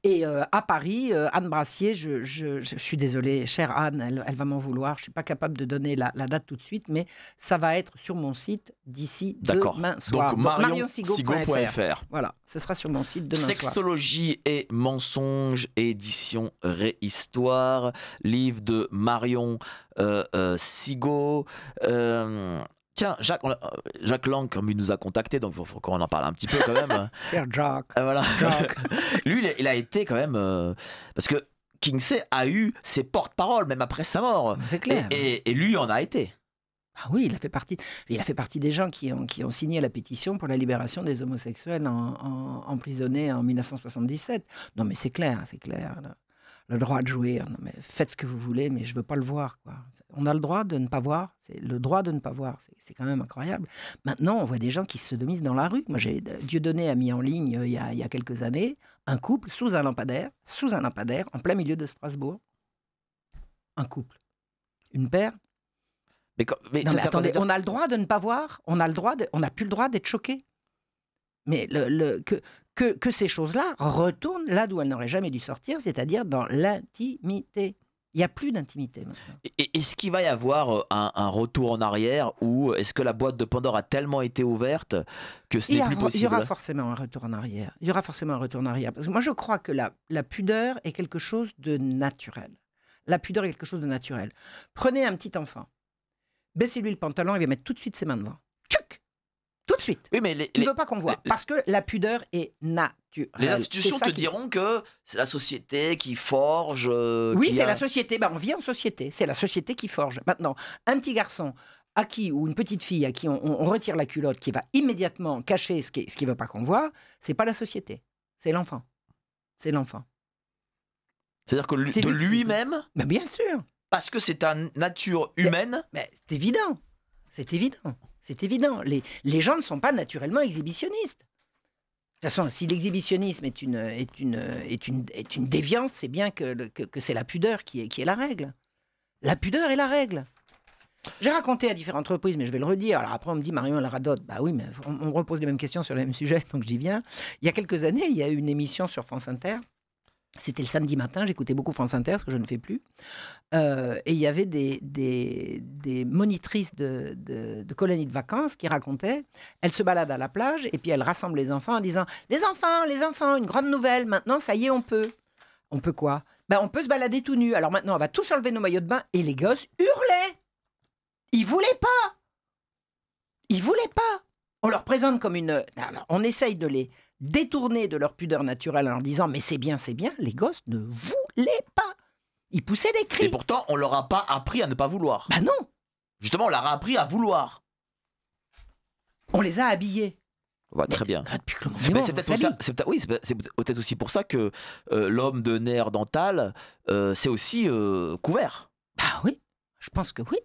Et à Paris, Anne Brassier, je suis désolée, chère Anne, elle va m'en vouloir. Je ne suis pas capable de donner la date tout de suite, mais ça va être sur mon site d'ici demain soir. Donc marionsigaud.fr. Voilà, ce sera sur mon site demain soir. Sexologie et mensonges, édition Réhistoire, livre de Marion Sigaud. Tiens, Jacques Lang, comme il nous a contacté, donc il faut qu'on en parle un petit peu quand même. Jacques. Voilà. Jacques. Lui, il a été quand même... parce que Kinsey a eu ses porte-paroles, même après sa mort. C'est clair. Et lui en a été. Ah oui, il a fait partie des gens qui ont signé la pétition pour la libération des homosexuels emprisonnés en 1977. Non mais c'est clair. Le droit de jouir, non mais faites ce que vous voulez, mais je veux pas le voir, quoi. On a le droit de ne pas voir, c'est le droit de ne pas voir, c'est quand même incroyable. Maintenant, on voit des gens qui se sodomisent dans la rue. Moi, Dieudonné a mis en ligne il y a quelques années un couple sous un lampadaire, en plein milieu de Strasbourg. Un couple, une paire. Mais attendez, on a le droit de ne pas voir, on n'a plus le droit d'être choqué. Mais que ces choses-là retournent là d'où elles n'auraient jamais dû sortir, c'est-à-dire dans l'intimité. Il n'y a plus d'intimité maintenant. Et est-ce qu'il va y avoir un retour en arrière, ou est-ce que la boîte de Pandore a tellement été ouverte que ce n'est plus possible? Il y aura forcément un retour en arrière. Parce que moi, je crois que la pudeur est quelque chose de naturel. Prenez un petit enfant. Baissez-lui le pantalon, il va mettre tout de suite ses mains devant. Tchouc! Tout de suite. Oui, mais il ne veut pas qu'on voit. Parce que la pudeur est naturelle. Les institutions te diront que c'est la société qui forge. Oui, c'est la société. On vit en société. C'est la société qui forge. Maintenant, un petit garçon ou une petite fille à qui on retire la culotte, qui va immédiatement cacher ce qu'il ne veut pas qu'on voit, c'est pas la société. C'est l'enfant. C'est-à-dire que de lui-même. Ben bien sûr. Parce que c'est ta nature humaine. Mais c'est évident. C'est évident. Les gens ne sont pas naturellement exhibitionnistes. De toute façon, si l'exhibitionnisme est une déviance, c'est bien que c'est la pudeur qui est la règle. La pudeur est la règle. J'ai raconté à différentes reprises, mais je vais le redire. Alors après, on me dit, Marion, elle radote. Bah oui, mais on me repose les mêmes questions sur le même sujet, donc j'y viens. Il y a quelques années, il y a eu une émission sur France Inter. C'était le samedi matin, j'écoutais beaucoup France Inter, ce que je ne fais plus. Et il y avait des monitrices de colonies de vacances qui racontaient, elles se baladent à la plage et puis elles rassemblent les enfants en disant « Les enfants, une grande nouvelle, maintenant ça y est, on peut. » On peut quoi? Ben, on peut se balader tout nu. Alors maintenant, on va tous enlever nos maillots de bain et les gosses hurlaient. Ils voulaient pas. Ils voulaient pas. On leur présente comme une... Alors, on essaye de les détourner de leur pudeur naturelle en leur disant « mais c'est bien, c'est bien ». Les gosses ne voulaient pas. Ils poussaient des cris. Et pourtant, on leur a pas appris à ne pas vouloir. Ben non. Justement, on leur a appris à vouloir. On les a habillés. Ouais, très bien. Depuis que le monde est Mais mort, c'est on peut-être s'habille. c'est peut-être aussi pour ça que l'homme de nerf dental, c'est aussi couvert. Bah oui, je pense que oui.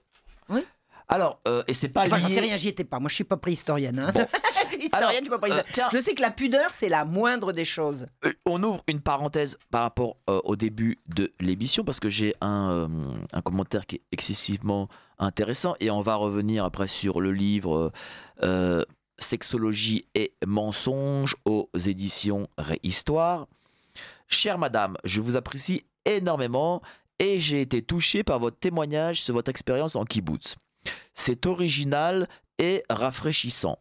Alors, et c'est pas Enfin, j'en sais lié... rien, j'y étais pas. Moi, je suis pas préhistorienne. Hein. Bon. Historienne, Alors, je suis pas préhistorienne. tiens, Je sais que la pudeur, c'est la moindre des choses. on ouvre une parenthèse par rapport au début de l'émission parce que j'ai un commentaire qui est excessivement intéressant et on va revenir après sur le livre Sexologie et mensonges aux éditions Réhistoire. Chère madame, je vous apprécie énormément et j'ai été touché par votre témoignage sur votre expérience en kibbutz. C'est original et rafraîchissant.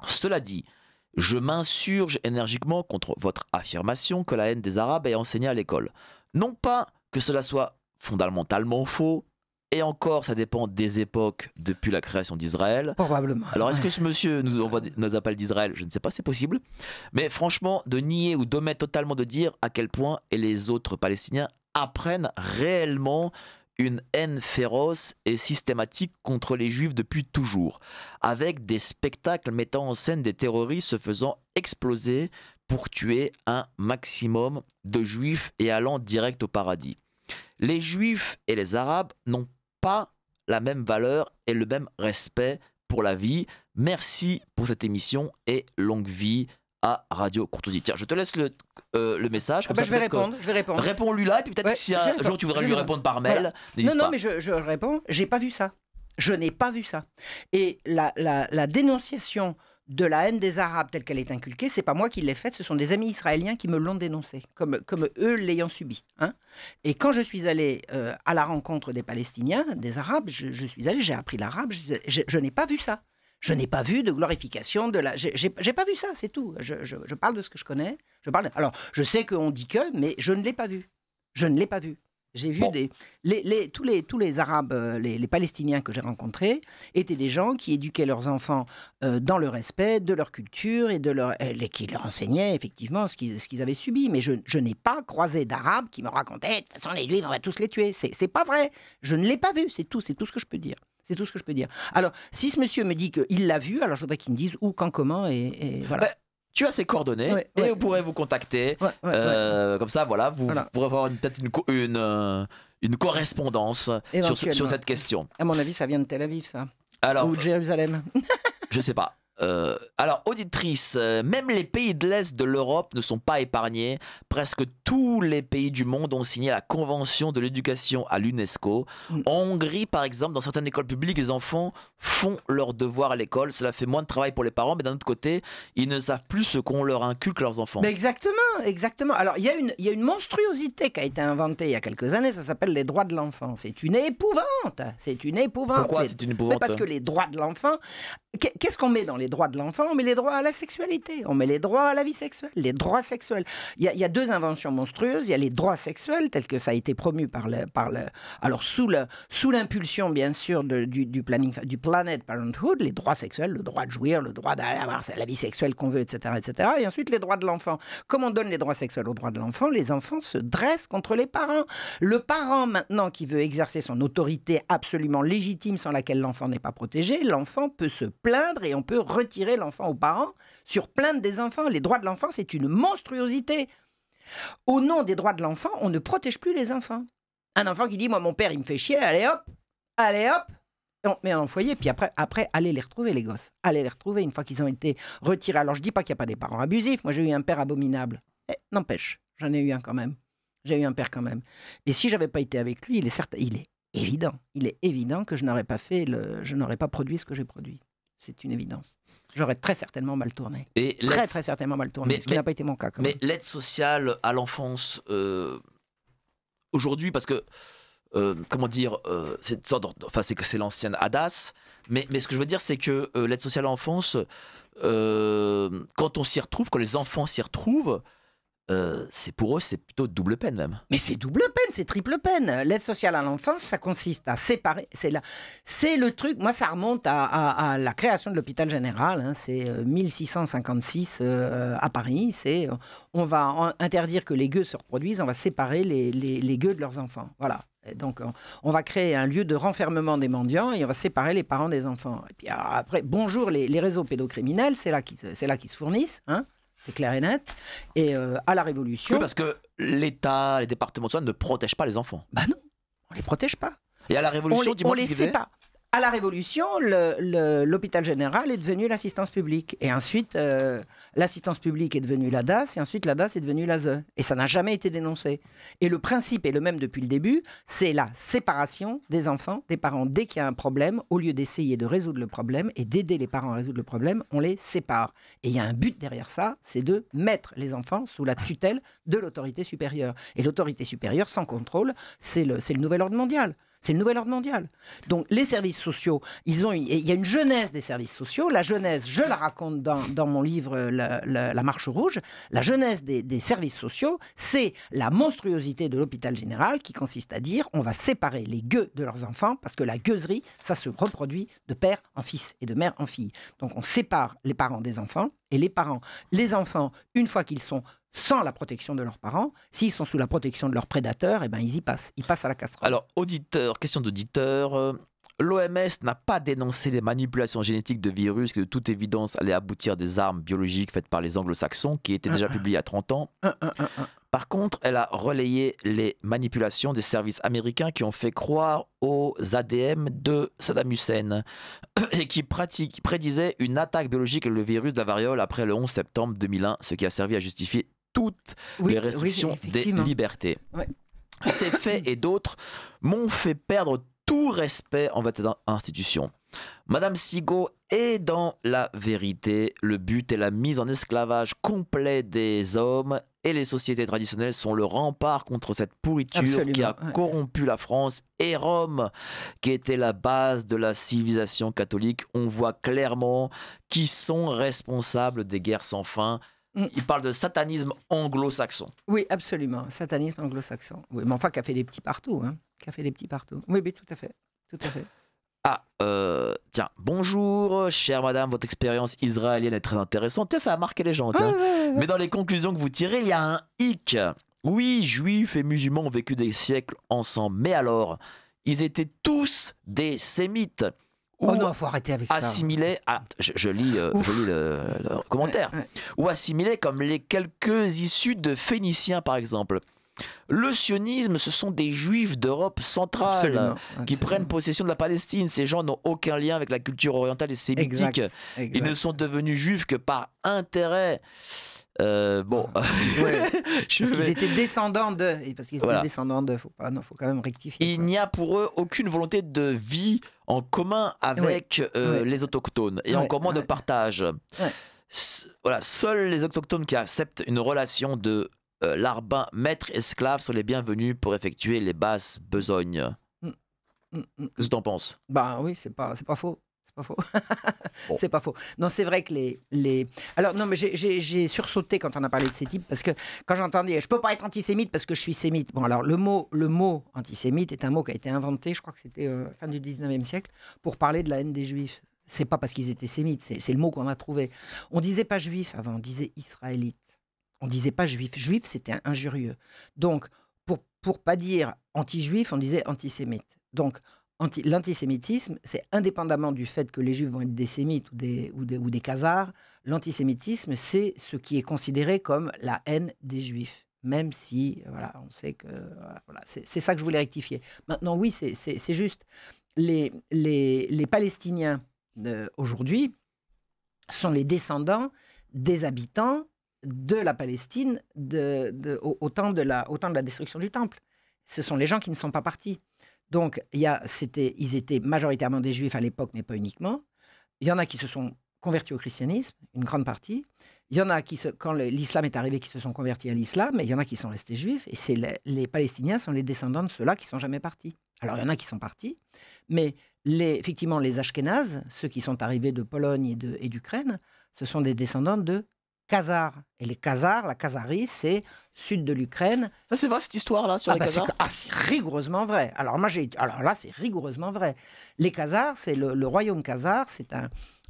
Cela dit, je m'insurge énergiquement contre votre affirmation que la haine des Arabes est enseignée à l'école. Non pas que cela soit fondamentalement faux, et encore ça dépend des époques depuis la création d'Israël. Probablement. Alors est-ce que ce monsieur nous envoie nos appels d'Israël? Je ne sais pas, c'est possible. Mais franchement, de nier ou d'omettre totalement de dire à quel point et les autres Palestiniens apprennent réellement une haine féroce et systématique contre les Juifs depuis toujours, avec des spectacles mettant en scène des terroristes se faisant exploser pour tuer un maximum de Juifs et allant direct au paradis. Les Juifs et les Arabes n'ont pas la même valeur et le même respect pour la vie. Merci pour cette émission et longue vie à Radio Courtoisie. Tiens, je te laisse le message. Comme ça, je vais peut-être répondre. Je vais répondre. Réponds-lui là, et puis peut-être Ouais, que si je un réponds, jour tu voudrais je lui réponds. répondre par mail, Voilà. n'hésite Non, pas. mais je réponds. J'ai pas vu ça. Je n'ai pas vu ça. Et la dénonciation de la haine des Arabes telle qu'elle est inculquée, c'est pas moi qui l'ai faite, ce sont des amis israéliens qui me l'ont dénoncée, comme eux l'ayant subi. Hein. Et quand je suis allé à la rencontre des Palestiniens, des Arabes, je suis allé, j'ai appris l'arabe, je n'ai pas vu ça. Je n'ai pas vu de glorification de la... J'ai pas vu ça, c'est tout. Je parle de ce que je connais. Alors, je sais qu'on dit que, mais je ne l'ai pas vu. Je ne l'ai pas vu. J'ai vu Bon. tous les Arabes, les Palestiniens que j'ai rencontrés étaient des gens qui éduquaient leurs enfants dans le respect de leur culture et qui leur enseignaient effectivement ce qu'ils avaient subi. Mais je n'ai pas croisé d'Arabes qui me racontaient « de toute façon les Juifs, on va tous les tuer ». C'est pas vrai. Je ne l'ai pas vu, c'est tout ce que je peux dire. C'est tout ce que je peux dire. Alors, si ce monsieur me dit qu'il l'a vu, alors je voudrais qu'il me dise où, quand, comment, et voilà. Bah, tu as ses coordonnées Ouais, et ouais. vous pourrez vous contacter. Ouais. Comme ça, voilà, vous pourrez avoir peut-être une correspondance sur Éventuellement. cette question. À mon avis, ça vient de Tel Aviv, ça. Alors, Ou de Jérusalem. je sais pas. Alors, auditrice, même les pays de l'Est de l'Europe ne sont pas épargnés. Presque tous les pays du monde ont signé la Convention de l'éducation à l'UNESCO. En Hongrie, par exemple, dans certaines écoles publiques, les enfants font leurs devoirs à l'école. Cela fait moins de travail pour les parents, mais d'un autre côté, ils ne savent plus ce qu'on leur inculque leurs enfants. Mais exactement. Alors, il y a une monstruosité qui a été inventée il y a quelques années, ça s'appelle les droits de l'enfant. C'est une épouvante. Pourquoi c'est une épouvante? Mais parce que les droits de l'enfant, qu'est-ce qu'on met dans les droits de l'enfant? On met les droits à la sexualité, on met les droits à la vie sexuelle, les droits sexuels. Il y a deux inventions monstrueuses. Il y a les droits sexuels, tels que ça a été promu alors sous l'impulsion, bien sûr, du Planned Parenthood, les droits sexuels, le droit de jouir, le droit d'avoir la vie sexuelle qu'on veut, etc., etc. Et ensuite, les droits de l'enfant. Comme on donne les droits sexuels aux droits de l'enfant, les enfants se dressent contre les parents. Le parent, maintenant, qui veut exercer son autorité absolument légitime sans laquelle l'enfant n'est pas protégé, l'enfant peut se plaindre et on peut retirer l'enfant aux parents sur plainte des enfants. Les droits de l'enfant, c'est une monstruosité. Au nom des droits de l'enfant, on ne protège plus les enfants. Un enfant qui dit « moi, mon père, il me fait chier, allez hop !» Et on met en foyer, puis après, allez les retrouver, les gosses. Allez les retrouver une fois qu'ils ont été retirés. Alors, je dis pas qu'il n'y a pas des parents abusifs. Moi, j'ai eu un père abominable. N'empêche, j'en ai eu un quand même. J'ai eu un père quand même. Et si j'avais pas été avec lui, il est évident que je n'aurais pas produit ce que j'ai produit. C'est une évidence. J'aurais très certainement mal tourné. Et Très certainement mal tourné, ce qui n'a pas été mon cas quand même. Mais l'aide sociale à l'enfance, aujourd'hui, parce que, comment dire, c'est une sorte c'est l'ancienne ADAS, mais ce que je veux dire, c'est que l'aide sociale à l'enfance, quand on s'y retrouve, quand les enfants s'y retrouvent, c'est pour eux, c'est plutôt double peine même. Mais c'est double peine, c'est triple peine. L'aide sociale à l'enfance, ça consiste à séparer. C'est le truc. Moi, ça remonte à la création de l'hôpital général. Hein, c'est 1656 à Paris. On va interdire que les gueux se reproduisent. On va séparer les gueux de leurs enfants. Voilà. Et donc, on va créer un lieu de renfermement des mendiants et on va séparer les parents des enfants. Et puis après, bonjour les réseaux pédocriminels, c'est là qu'ils se fournissent. Hein. C'est clair et net. Et à la Révolution... Oui, parce que l'État, les départements de soins ne protègent pas les enfants. Bah non, on les protège pas. Et à la Révolution, On les sait pas. À la Révolution, l'hôpital général est devenu l'assistance publique. Et ensuite, l'assistance publique est devenue la DAS. Et ensuite, la DAS est devenue l'ASE. Et ça n'a jamais été dénoncé. Et le principe est le même depuis le début. C'est la séparation des enfants, des parents. Dès qu'il y a un problème, au lieu d'essayer de résoudre le problème et d'aider les parents à résoudre le problème, on les sépare. Et il y a un but derrière ça, c'est de mettre les enfants sous la tutelle de l'autorité supérieure. Et l'autorité supérieure, sans contrôle, c'est le nouvel ordre mondial. C'est le nouvel ordre mondial. Donc, les services sociaux, il y a une genèse des services sociaux. La genèse, je la raconte dans mon livre La Marche rouge. La genèse des services sociaux, c'est la monstruosité de l'hôpital général qui consiste à dire on va séparer les gueux de leurs enfants parce que la gueuserie, ça se reproduit de père en fils et de mère en fille. Donc, on sépare les parents des enfants et les enfants, une fois qu'ils sont sans la protection de leurs parents, s'ils sont sous la protection de leurs prédateurs, eh ben ils passent à la casserole. Alors, question d'auditeur, l'OMS n'a pas dénoncé les manipulations génétiques de virus qui, de toute évidence, allaient aboutir à des armes biologiques faites par les anglo-saxons, qui étaient déjà publiées il y a 30 ans. Par contre, elle a relayé les manipulations des services américains qui ont fait croire aux ADM de Saddam Hussein et qui prédisaient une attaque biologique avec le virus de la variole après le 11 septembre 2001, ce qui a servi à justifier toutes les restrictions des libertés. Ouais. Ces faits et d'autres m'ont fait perdre tout respect envers cette institution. Madame Sigaud est dans la vérité. Le but est la mise en esclavage complet des hommes et les sociétés traditionnelles sont le rempart contre cette pourriture qui a corrompu la France et Rome, qui était la base de la civilisation catholique. On voit clairement qui sont responsables des guerres sans fin. Il parle de satanisme anglo-saxon. Oui, absolument. Satanisme anglo-saxon. Oui, mais enfin, qui a fait des petits partout. Hein. Qui a fait des petits partout. Oui, tout à fait. Tout à fait. Ah, tiens, bonjour, chère madame, votre expérience israélienne est très intéressante. Tiens, ça a marqué les gens. Mais dans les conclusions que vous tirez, il y a un hic. Oui, juifs et musulmans ont vécu des siècles ensemble. Mais alors, ils étaient tous des sémites. Oh non, faut arrêter avec ça. Assimilés, je lis le commentaire. Ou assimilés comme les quelques issus de Phéniciens, par exemple. Le sionisme, ce sont des juifs d'Europe centrale qui prennent possession de la Palestine. Ces gens n'ont aucun lien avec la culture orientale et sémitique. Exact. Ils ne sont devenus juifs que par intérêt. Parce qu'ils étaient descendants d'eux. Faut quand même rectifier. Il n'y a pour eux aucune volonté de vie en commun avec les autochtones et encore moins de partage. Voilà, seuls les autochtones qui acceptent une relation de larbin maître-esclave sont les bienvenus pour effectuer les basses besognes. Qu'est-ce que tu en penses? Bah oui, c'est pas faux. C'est pas faux. Bon. C'est pas faux. Non, c'est vrai que Alors, non, mais j'ai sursauté quand on a parlé de ces types, parce que quand j'entendais « je peux pas être antisémite parce que je suis sémite ». Bon, alors, le mot antisémite est un mot qui a été inventé, je crois que c'était fin du 19e siècle, pour parler de la haine des juifs. C'est pas parce qu'ils étaient sémites, c'est le mot qu'on a trouvé. On disait pas juif avant, on disait israélite. On disait pas juif. Juif, c'était injurieux. Donc, pour pas dire anti-juif, on disait antisémite. Donc, l'antisémitisme, c'est indépendamment du fait que les juifs vont être des sémites ou des khazars, l'antisémitisme, c'est ce qui est considéré comme la haine des juifs. Même si, voilà, on sait que... Voilà, c'est ça que je voulais rectifier. Maintenant, oui, c'est juste. Les Palestiniens aujourd'hui sont les descendants des habitants de la Palestine au temps de la destruction du temple. Ce sont les gens qui ne sont pas partis. Donc, ils étaient majoritairement des juifs à l'époque, mais pas uniquement. Il y en a qui se sont convertis au christianisme, une grande partie. Il y en a quand l'islam est arrivé, qui se sont convertis à l'islam, et il y en a qui sont restés juifs. Et les Palestiniens sont les descendants de ceux-là qui ne sont jamais partis. Alors, il y en a qui sont partis, mais effectivement, les Ashkénazes, ceux qui sont arrivés de Pologne et d'Ukraine, ce sont des descendants de Khazars. Et les Khazars, la Khazarie, c'est sud de l'Ukraine. Ça, c'est vrai, cette histoire-là, sur les Khazars? C'est rigoureusement vrai. Alors là, c'est rigoureusement vrai. Les Khazars, c'est le royaume khazar,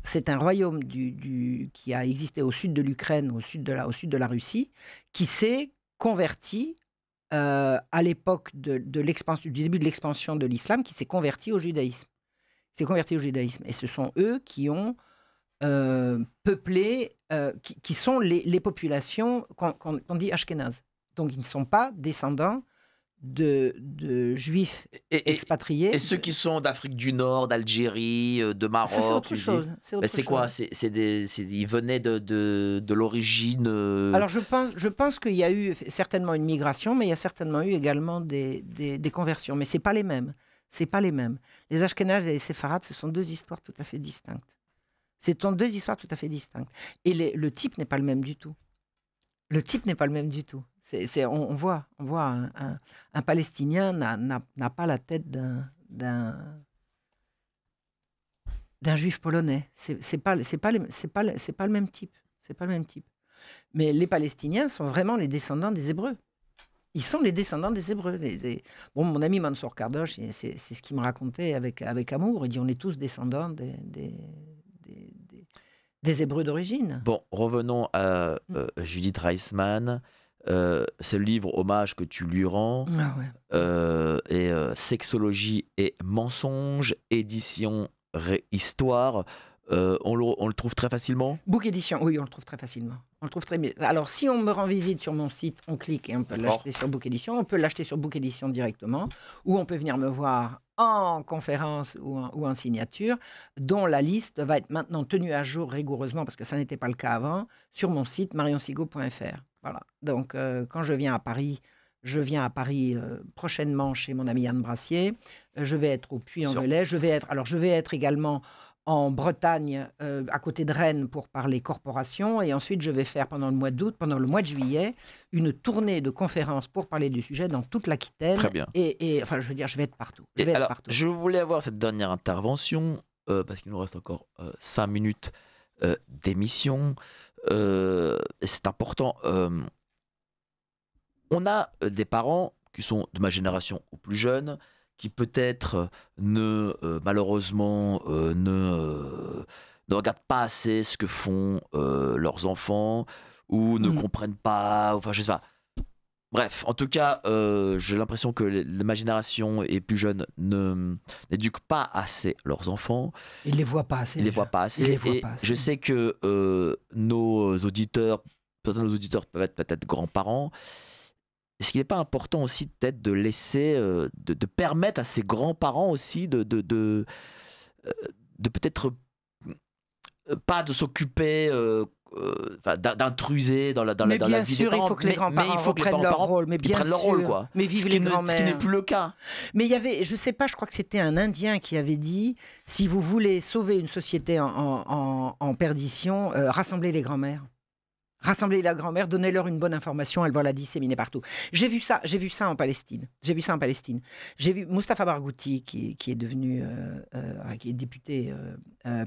c'est un royaume qui a existé au sud de l'Ukraine, au sud de la Russie, qui s'est converti à l'époque du début de l'expansion de l'islam, qui s'est converti au judaïsme. Et ce sont eux qui ont peuplé, qui sont les populations qu'on dit ashkénazes. Donc, ils ne sont pas descendants de juifs expatriés. Et ceux qui sont d'Afrique du Nord, d'Algérie, de Ça, c'est Maroc, autre chose. c'est quoi? Ils venaient de l'origine. Alors, je pense qu'il y a eu certainement une migration, mais il y a certainement eu également des conversions. Mais ce n'est pas les mêmes. C'est pas les mêmes. Les Ashkénazes et les Séfarades, ce sont deux histoires tout à fait distinctes. Et le type n'est pas le même du tout. On voit un Palestinien n'a pas la tête d'un juif polonais. C'est pas le même type. Mais les Palestiniens sont vraiment les descendants des Hébreux. Ils sont les descendants des Hébreux. Bon, mon ami Mansour Kardosh, c'est ce qu'il me racontait avec amour. Il dit on est tous descendants des Hébreux d'origine. Bon, revenons à Judith Reisman. C'est le livre hommage que tu lui rends. Ah ouais. Sexologie et mensonges, édition Histoire. On le trouve très facilement? Book Edition, oui, on le trouve très facilement. Alors, si on me rend visite sur mon site, on clique et on peut l'acheter sur Book Edition. On peut l'acheter sur Book Edition directement, ou on peut venir me voir en conférence ou en signature, dont la liste va être maintenant tenue à jour rigoureusement, parce que ça n'était pas le cas avant, sur mon site marionsigaud.fr. Voilà. Donc, quand je viens à Paris, prochainement chez mon ami Yann Brassier. Je vais être au Puy-en-Velay. Je vais être également en Bretagne, à côté de Rennes, pour parler corporation. Et ensuite, je vais faire pendant le mois de juillet, une tournée de conférences pour parler du sujet dans toute l'Aquitaine. Très bien. Et enfin, je veux dire, je vais être partout. Je voulais avoir cette dernière intervention, parce qu'il nous reste encore 5 minutes d'émission. C'est important. On a des parents qui sont de ma génération ou plus jeunes, qui peut-être malheureusement ne regardent pas assez ce que font leurs enfants, ou ne comprennent pas, enfin je sais pas. Bref, en tout cas, j'ai l'impression que ma génération et plus jeune n'éduquent pas assez leurs enfants. Ils les voient pas assez. Je sais que certains de nos auditeurs peuvent être peut-être grands-parents. Est-ce qu'il n'est pas important aussi peut-être de laisser, de permettre à ces grands-parents aussi de peut-être pas de s'occuper d'intruser dans la vie des parents. Mais bien sûr, il faut que les grands-parents reprennent leur rôle. Mais bien sûr, quoi. Mais vive les grands-mères. Ce qui n'est plus le cas. Mais il y avait, je sais pas, je crois que c'était un Indien qui avait dit, si vous voulez sauver une société en perdition, rassemblez les grands-mères. Rassemblez la grand-mère, donnez-leur une bonne information, elle va la disséminer partout. J'ai vu ça en Palestine. J'ai vu Mustapha Barghouti, qui est devenu, qui est député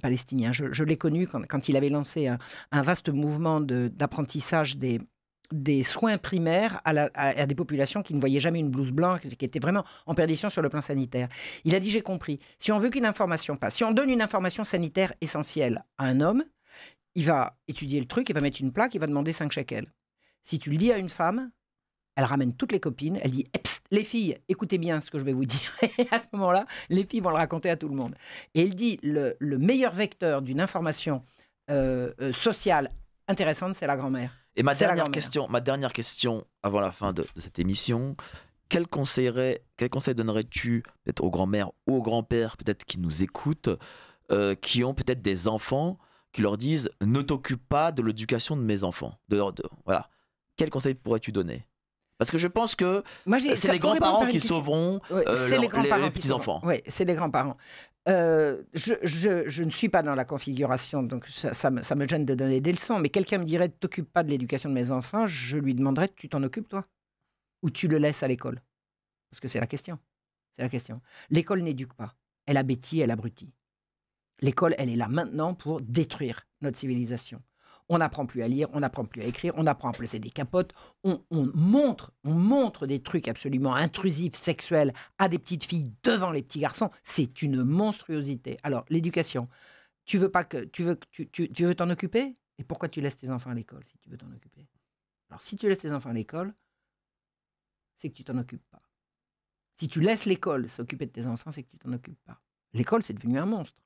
palestinien. Je l'ai connu quand il avait lancé un vaste mouvement d'apprentissage des soins primaires à des populations qui ne voyaient jamais une blouse blanche, qui étaient vraiment en perdition sur le plan sanitaire. Il a dit, j'ai compris, si on veut qu'une information passe, si on donne une information sanitaire essentielle à un homme, il va étudier le truc, il va mettre une plaque, il va demander 5 shekels. Si tu le dis à une femme, elle ramène toutes les copines, elle dit « les filles, écoutez bien ce que je vais vous dire ». Et à ce moment-là, les filles vont le raconter à tout le monde. Et il dit le meilleur vecteur d'une information sociale intéressante, c'est la grand-mère. Et ma dernière question avant la fin de cette émission, quel conseil donnerais-tu peut-être aux grand-mères ou aux grands-pères peut-être qui nous écoutent, qui ont peut-être des enfants, qui leur disent « ne t'occupe pas de l'éducation de mes enfants ». Voilà. Quel conseil pourrais-tu donner? Parce que je pense que c'est les grands-parents qui sauveront les petits-enfants. Oui, c'est les grands-parents. Je ne suis pas dans la configuration, donc ça me gêne de donner des leçons, mais quelqu'un me dirait « ne t'occupe pas de l'éducation de mes enfants », je lui demanderais « tu t'en occupes toi ?» ou « tu le laisses à l'école ?» Parce que c'est la question. L'école n'éduque pas. Elle abétit, elle abrutit. L'école, elle est là maintenant pour détruire notre civilisation. On n'apprend plus à lire, on n'apprend plus à écrire, on apprend à placer des capotes. On montre des trucs absolument intrusifs, sexuels à des petites filles devant les petits garçons. C'est une monstruosité. Alors, l'éducation, tu veux t'en occuper? Et pourquoi tu laisses tes enfants à l'école si tu veux t'en occuper? Alors, si tu laisses tes enfants à l'école, c'est que tu t'en occupes pas. Si tu laisses l'école s'occuper de tes enfants, c'est que tu t'en occupes pas. L'école, c'est devenu un monstre.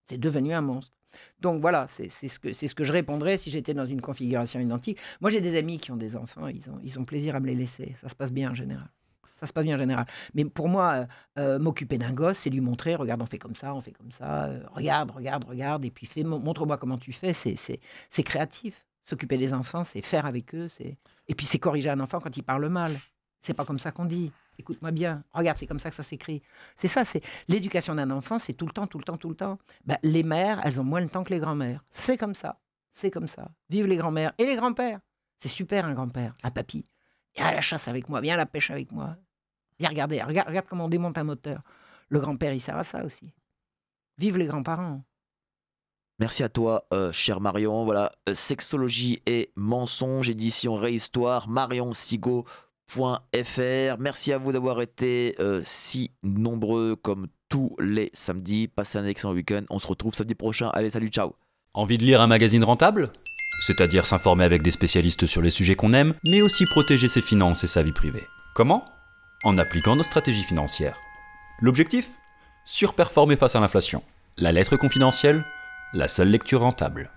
C'est devenu un monstre. Donc voilà, c'est ce que je répondrais si j'étais dans une configuration identique. Moi, j'ai des amis qui ont des enfants, ils ont plaisir à me les laisser. Ça se passe bien en général. Ça se passe bien en général. Mais pour moi, m'occuper d'un gosse, c'est lui montrer, regarde, on fait comme ça, regarde, et puis montre-moi comment tu fais. C'est créatif. S'occuper des enfants, c'est faire avec eux. Et puis c'est corriger un enfant quand il parle mal. C'est pas comme ça qu'on dit. Écoute-moi bien. Regarde, c'est comme ça que ça s'écrit. C'est ça, c'est l'éducation d'un enfant, c'est tout le temps. Ben, les mères, elles ont moins le temps que les grands-mères. C'est comme ça. Vive les grands-mères et les grands-pères. C'est super un grand-père, un papy. Viens à la chasse avec moi, viens à la pêche avec moi. Viens regarde comment on démonte un moteur. Le grand-père, il sert à ça aussi. Vive les grands-parents. Merci à toi, cher Marion. Voilà, Sexologie et mensonges, édition Réhistoire, marionsigaud.fr. Merci à vous d'avoir été si nombreux comme tous les samedis. Passez un excellent week-end. On se retrouve samedi prochain. Allez, salut, ciao. Envie de lire un magazine rentable ? C'est-à-dire s'informer avec des spécialistes sur les sujets qu'on aime, mais aussi protéger ses finances et sa vie privée. Comment ? En appliquant nos stratégies financières. L'objectif ? Surperformer face à l'inflation. La lettre confidentielle ? La seule lecture rentable.